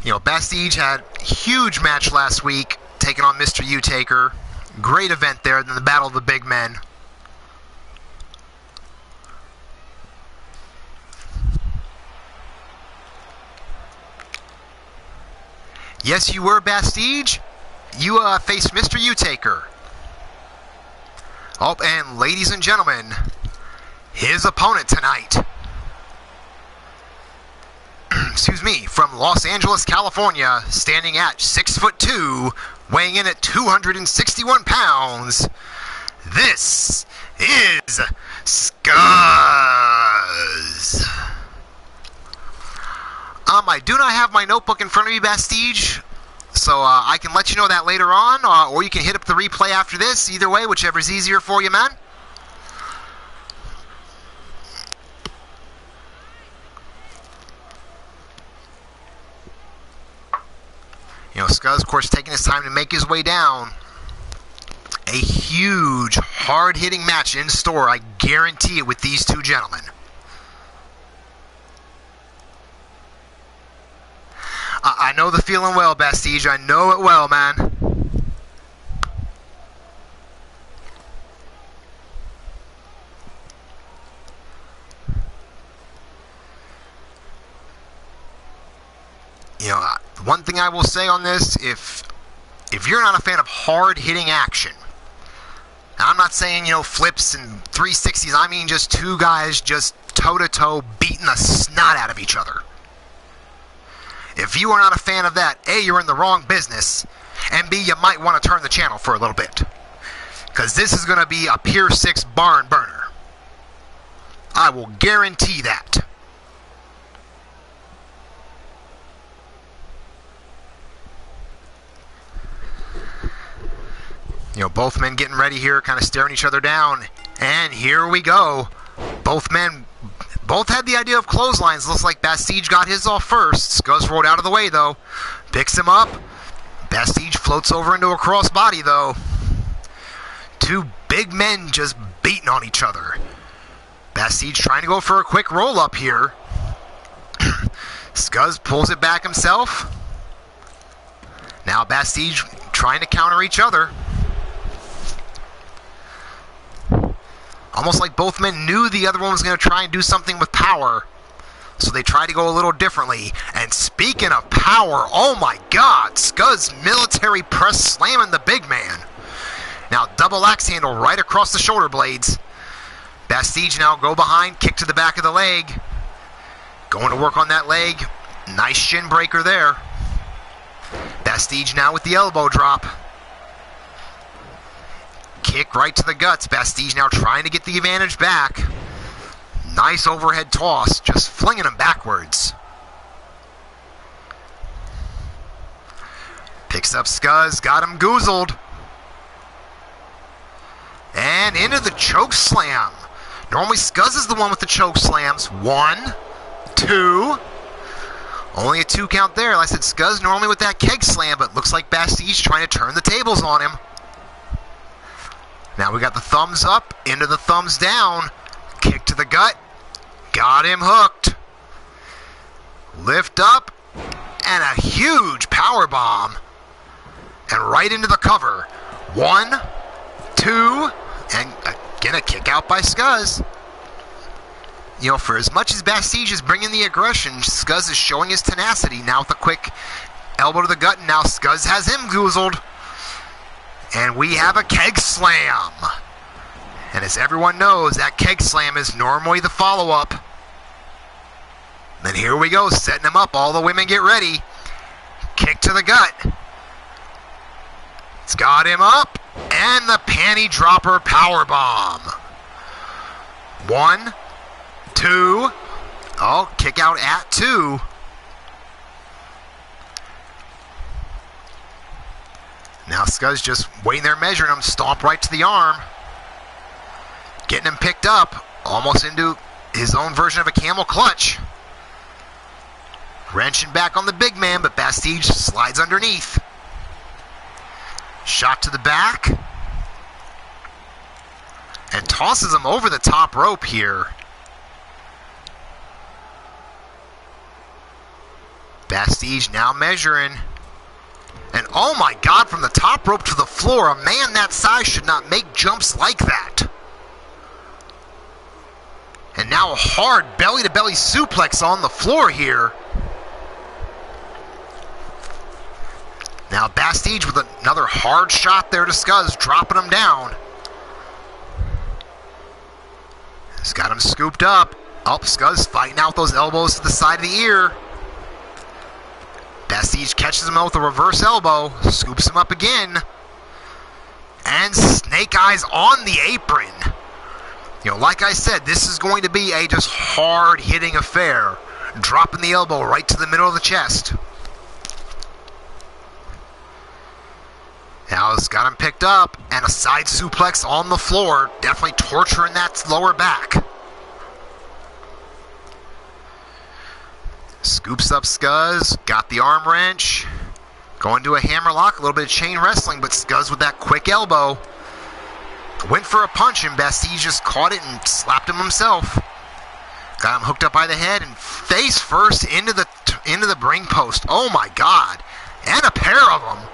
You know, Bastige had a huge match last week, taking on Mr. U-Taker. Great event there in the Battle of the Big Men. Yes, you were, Bastige. You faced Mr. U-Taker. Oh, and ladies and gentlemen, his opponent tonight, excuse me, from Los Angeles, California, standing at 6'2", weighing in at 261 pounds, this is Scuzz. I do not have my notebook in front of me, Bastige, so I can let you know that later on, or you can hit up the replay after this. Either way, whichever is easier for you, man. You know, Scuzz, of course, taking his time to make his way down. A huge, hard-hitting match in store, I guarantee it, with these two gentlemen. I know the feeling well, Bastige. I know it well, man. You know, one thing I will say on this, if you're not a fan of hard-hitting action, and I'm not saying, you know, flips and 360s, I mean just two guys just toe-to-toe beating the snot out of each other. If you are not a fan of that, A, you're in the wrong business, and B, you might want to turn the channel for a little bit. Because this is going to be a Pier 6 barn burner. I will guarantee that. You know, both men getting ready here, kind of staring each other down. And here we go. Both men both had the idea of clotheslines. Looks like Bastige got his off first. Scuzz rolled out of the way, though. Picks him up. Bastige floats over into a crossbody, though. Two big men just beating on each other. Bastige trying to go for a quick roll-up here. Scuzz pulls it back himself. Now Bastige trying to counter each other. Almost like both men knew the other one was going to try and do something with power. So they tried to go a little differently. And speaking of power, oh my God, Scuzz military press slamming the big man. Now double axe handle right across the shoulder blades. Bastige now go behind, kick to the back of the leg. Going to work on that leg. Nice shin breaker there. Bastige now with the elbow drop. Kick right to the guts. Bastige now trying to get the advantage back. Nice overhead toss, just flinging him backwards. Picks up Scuzz, got him goozled. And into the choke slam. Normally Scuzz is the one with the choke slams. 1, 2. Only a 2 count there. Like I said, Scuzz normally with that keg slam, but looks like Bastige trying to turn the tables on him. Now we got the thumbs up, into the thumbs down. Kick to the gut. Got him hooked. Lift up. And a huge power bomb. And right into the cover. 1, 2. And again, a kick out by Scuzz. You know, for as much as Bastige is bringing the aggression, Scuzz is showing his tenacity. Now with a quick elbow to the gut. And now Scuzz has him goozled. And we have a keg slam. And as everyone knows, that keg slam is normally the follow-up. Then here we go, setting him up. All the women get ready. Kick to the gut. It's got him up. And the panty dropper power bomb. 1, 2. Oh, kick out at 2. Now Scuzz just waiting there measuring him. Stomp right to the arm. Getting him picked up. Almost into his own version of a camel clutch. Wrenching back on the big man, but Bastige slides underneath. Shot to the back. And tosses him over the top rope here. Bastige now measuring. And oh my God, from the top rope to the floor, a man that size should not make jumps like that. And now a hard belly-to-belly suplex on the floor here. Now Bastige with another hard shot there to Scuzz, dropping him down. He's got him scooped up. Up, Scuzz fighting out those elbows to the side of the ear. Bastige catches him with a reverse elbow, scoops him up again. And Snake Eyes on the apron. You know, like I said, this is going to be a just hard-hitting affair. Dropping the elbow right to the middle of the chest. Now he's got him picked up, and a side suplex on the floor, definitely torturing that lower back. Scoops up Scuzz, got the arm wrench, going to a hammerlock, a little bit of chain wrestling, but Scuzz with that quick elbow. Went for a punch, and Bastige just caught it and slapped him himself. Got him hooked up by the head, and face first into the ring post. Oh my God, and a pair of them.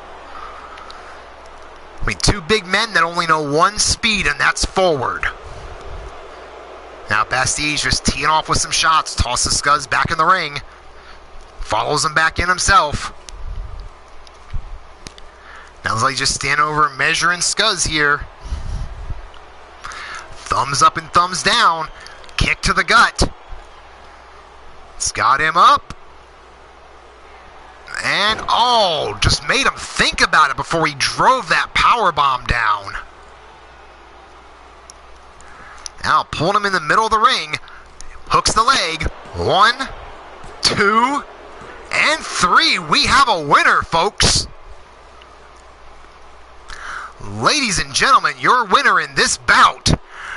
I mean, two big men that only know one speed, and that's forward. Now Bastige just teeing off with some shots, tosses Scuzz back in the ring, follows him back in himself. Now it's like just stand over measuring Scuzz here. Thumbs up and thumbs down, kick to the gut. It's got him up. And, oh, just made him think about it before he drove that powerbomb down. Now pulling him in the middle of the ring. Hooks the leg. 1, 2, and 3. We have a winner, folks. Ladies and gentlemen, your winner in this bout,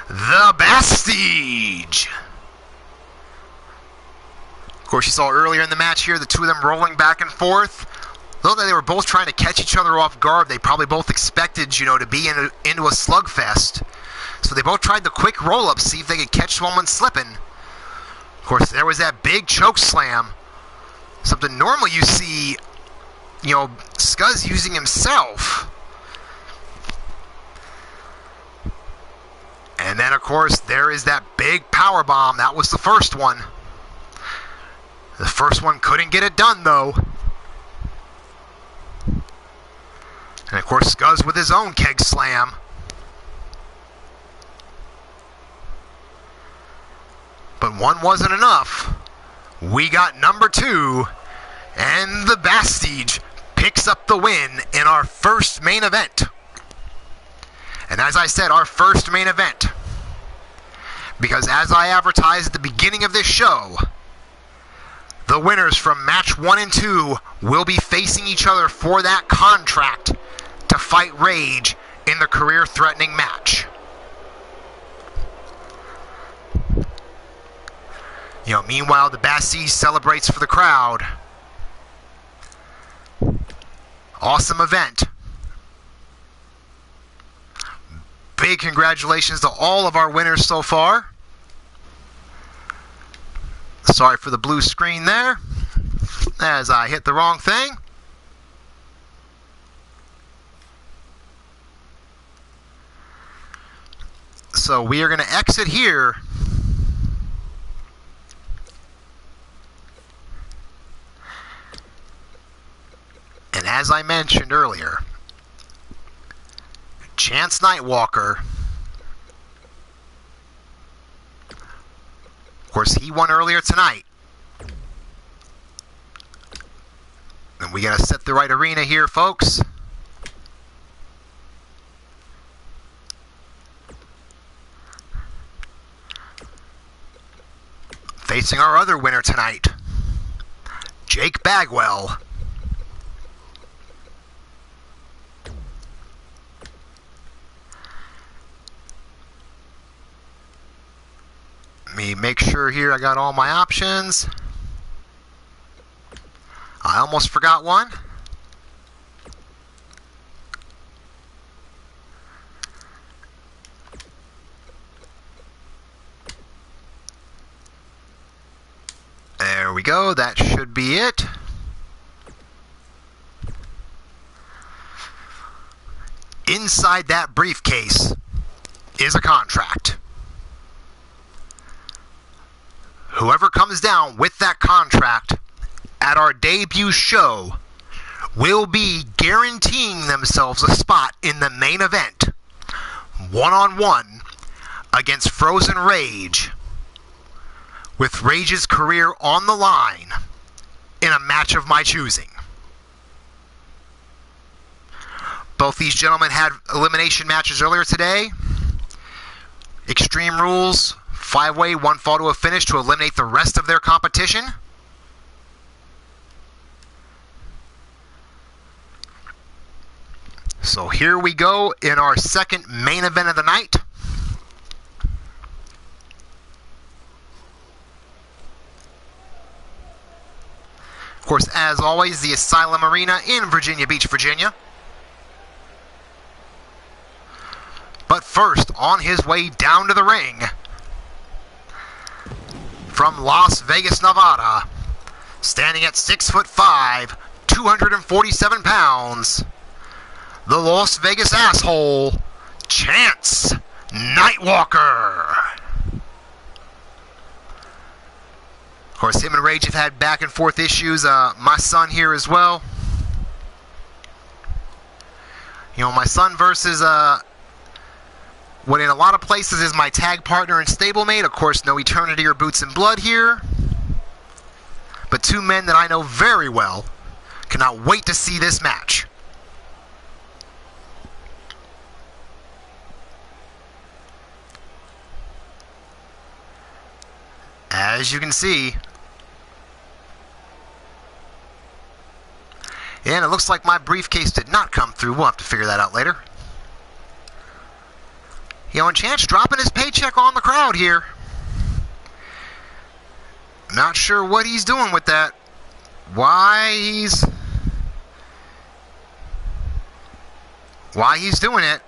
the Bastige. Of course, you saw earlier in the match here, the two of them rolling back and forth. Though they were both trying to catch each other off guard, they probably both expected, you know, to be into a slugfest. So they both tried the quick roll-up, see if they could catch someone slipping. Of course, there was that big choke slam. Something normally you see, you know, Scuzz using himself. And then, of course, there is that big power bomb. That was the first one. The first one couldn't get it done, though. And, of course, Scuzz with his own keg slam. But one wasn't enough. We got number 2, and the Bastige picks up the win in our first main event. And as I said, our first main event. Because as I advertised at the beginning of this show, the winners from match 1 and 2 will be facing each other for that contract to fight Rage in the career-threatening match. You know, meanwhile, the Bastige celebrates for the crowd. Awesome event. Big congratulations to all of our winners so far. Sorry for the blue screen there, as I hit the wrong thing. So we are going to exit here. And as I mentioned earlier, Chance Nightwalker, of course, he won earlier tonight. And we got to set the right arena here, folks. Facing our other winner tonight, Jake Bagwell. Let me make sure here I got all my options. I almost forgot one. There we go. That should be it. inside that briefcase is a contract. Whoever comes down with that contract at our debut show will be guaranteeing themselves a spot in the main event, one-on-one, against Frozen Rage, with Rage's career on the line in a match of my choosing. Both these gentlemen had elimination matches earlier today. Extreme Rules, 5-way, one fall to a finish to eliminate the rest of their competition. So here we go in our second main event of the night. Of course, as always, the Asylum Arena in Virginia Beach, Virginia. But first, on his way down to the ring, from Las Vegas, Nevada, standing at 6'5", 247 pounds, the Las Vegas asshole, Chance Nightwalker. Of course, him and Rage have had back and forth issues. My son here as well. You know, my son versus what in a lot of places is my tag partner and stablemate. Of course, no Eternity or Boots and Blood here. But two men that I know very well. Cannot wait to see this match. As you can see. And it looks like my briefcase did not come through. We'll have to figure that out later. You know, and Chance dropping his paycheck on the crowd here. Not sure what he's doing with that. Why he's doing it.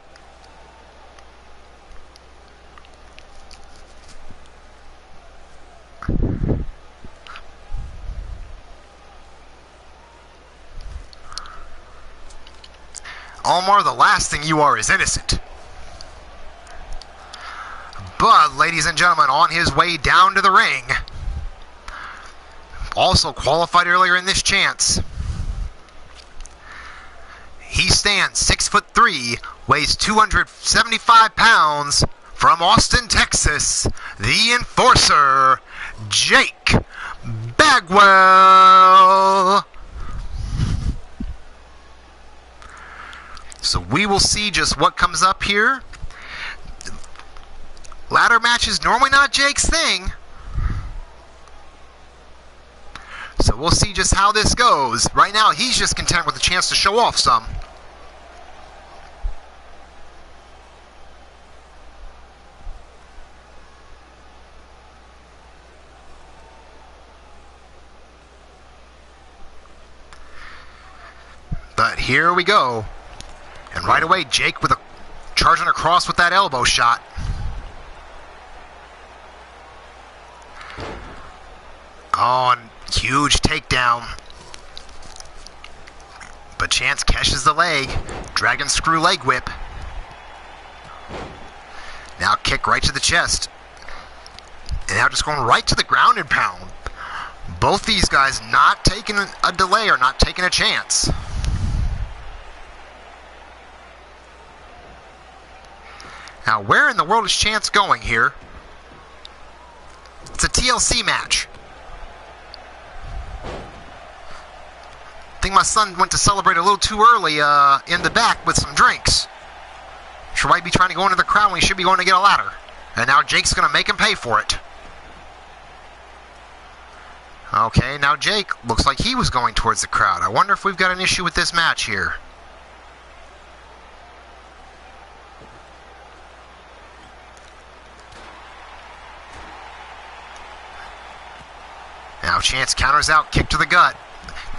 Omar, the last thing you are is innocent. But, ladies and gentlemen, on his way down to the ring, also qualified earlier in this Chance, he stands 6'3", weighs 275 pounds, from Austin, Texas, the Enforcer, Jake Bagwell. So we will see just what comes up here. Ladder match is normally not Jake's thing. So we'll see just how this goes. Right now, he's just content with the chance to show off some. But here we go. And right away, Jake with a charging across with that elbow shot. Oh, and huge takedown. But Chance catches the leg. Dragon screw leg whip. Now kick right to the chest. And now just going right to the ground and pound. Both these guys not taking a delay or not taking a chance. Now, where in the world is Chance going here? It's a TLC match. I think my son went to celebrate a little too early in the back with some drinks. Should might be trying to go into the crowd when he should be going to get a ladder. And now Jake's going to make him pay for it. Okay, now Jake looks like he was going towards the crowd. I wonder if we've got an issue with this match here. Now Chance counters out, kick to the gut.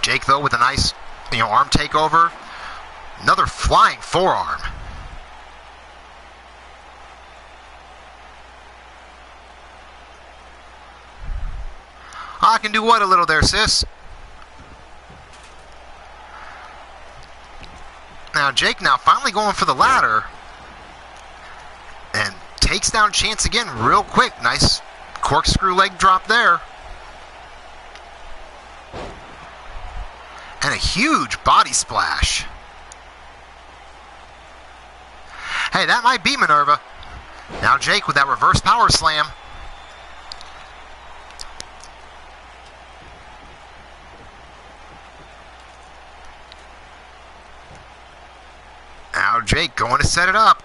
Jake, though, with a nice, arm takeover. Another flying forearm. I can do what a little there, sis? Now, Now Jake now finally going for the ladder. And takes down Chance again real quick. Nice corkscrew leg drop there. And a huge body splash. Hey, that might be Minerva. Now Jake with that reverse power slam. Now Jake going to set it up.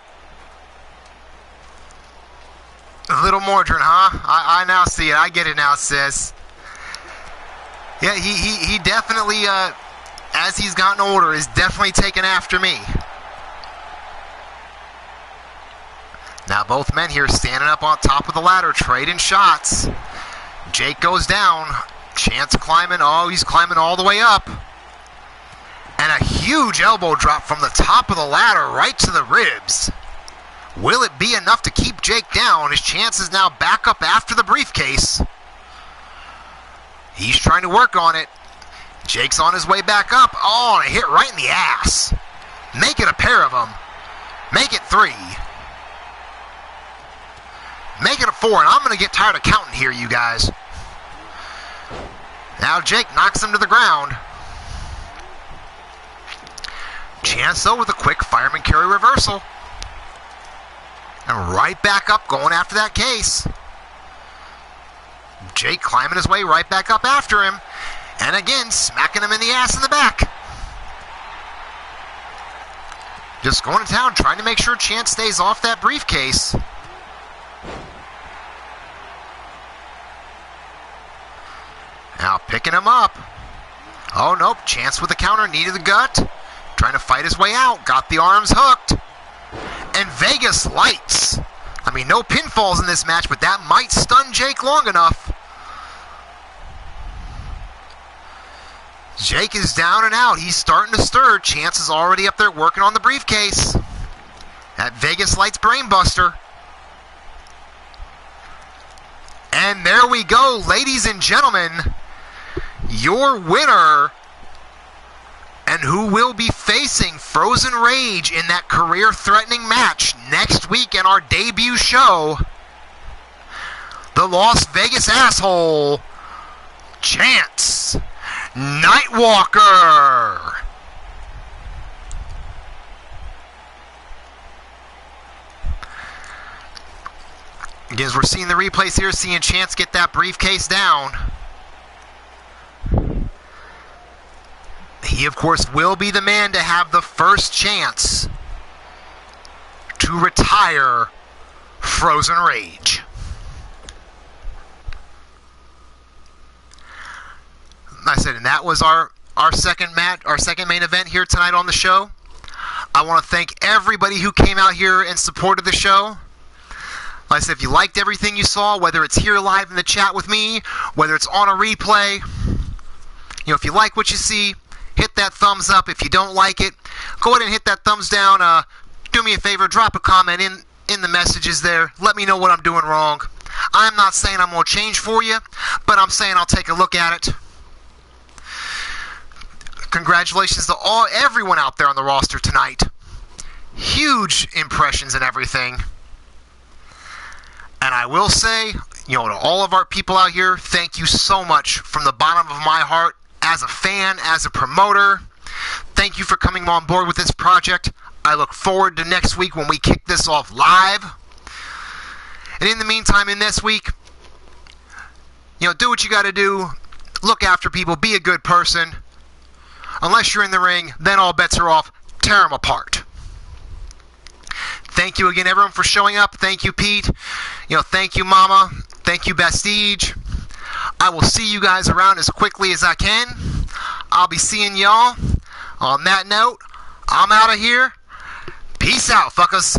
A little Mordrin, huh? I now see it. I get it now, sis. Yeah, he definitely, as he's gotten older, is definitely taken after me. Now both men here standing up on top of the ladder, trading shots. Jake goes down. Chance climbing. Oh, he's climbing all the way up. And a huge elbow drop from the top of the ladder right to the ribs. Will it be enough to keep Jake down? His Chance is now back up after the briefcase. He's trying to work on it. Jake's on his way back up. Oh, and a hit right in the ass. Make it a pair of them. Make it 3. Make it a 4, and I'm going to get tired of counting here, you guys. Now Jake knocks him to the ground. Chance, though, with a quick fireman carry reversal. And right back up, going after that case. Jake climbing his way right back up after him. And again, smacking him in the ass in the back. Just going to town, trying to make sure Chance stays off that briefcase. Now picking him up. Oh, nope. Chance with the counter. Needed the gut. Trying to fight his way out. Got the arms hooked. And Vegas lights. I mean, no pinfalls in this match, but that might stun Jake long enough. Jake is down and out. He's starting to stir. Chance is already up there working on the briefcase. That Vegas lights brainbuster. And there we go, ladies and gentlemen. Your winner, and who will be facing Frozen Rage in that career-threatening match next week in our debut show, the Las Vegas asshole, Chance Nightwalker. Again, as we're seeing the replays here, seeing Chance get that briefcase down. He, of course, will be the man to have the first chance to retire Frozen Rage. I said, and that was our second main event here tonight on the show. I want to thank everybody who came out here and supported the show. Like I said, if you liked everything you saw, whether it's here live in the chat with me, whether it's on a replay, if you like what you see, hit that thumbs up. If you don't like it, go ahead and hit that thumbs down. Do me a favor, drop a comment in the messages there. Let me know what I'm doing wrong. I'm not saying I'm going to change for you, but I'm saying I'll take a look at it. Congratulations to everyone out there on the roster tonight. Huge impressions and everything. And I will say, to all of our people out here, thank you so much from the bottom of my heart. As a fan, as a promoter, thank you for coming on board with this project. I look forward to next week when we kick this off live. And in the meantime, in this week, do what you got to do. Look after people. Be a good person. Unless you're in the ring, then all bets are off. Tear them apart. Thank you again, everyone, for showing up. Thank you, Pete. Thank you, Mama. Thank you, Bastige. I will see you guys around as quickly as I can. I'll be seeing y'all. On that note, I'm out of here. Peace out, fuckers.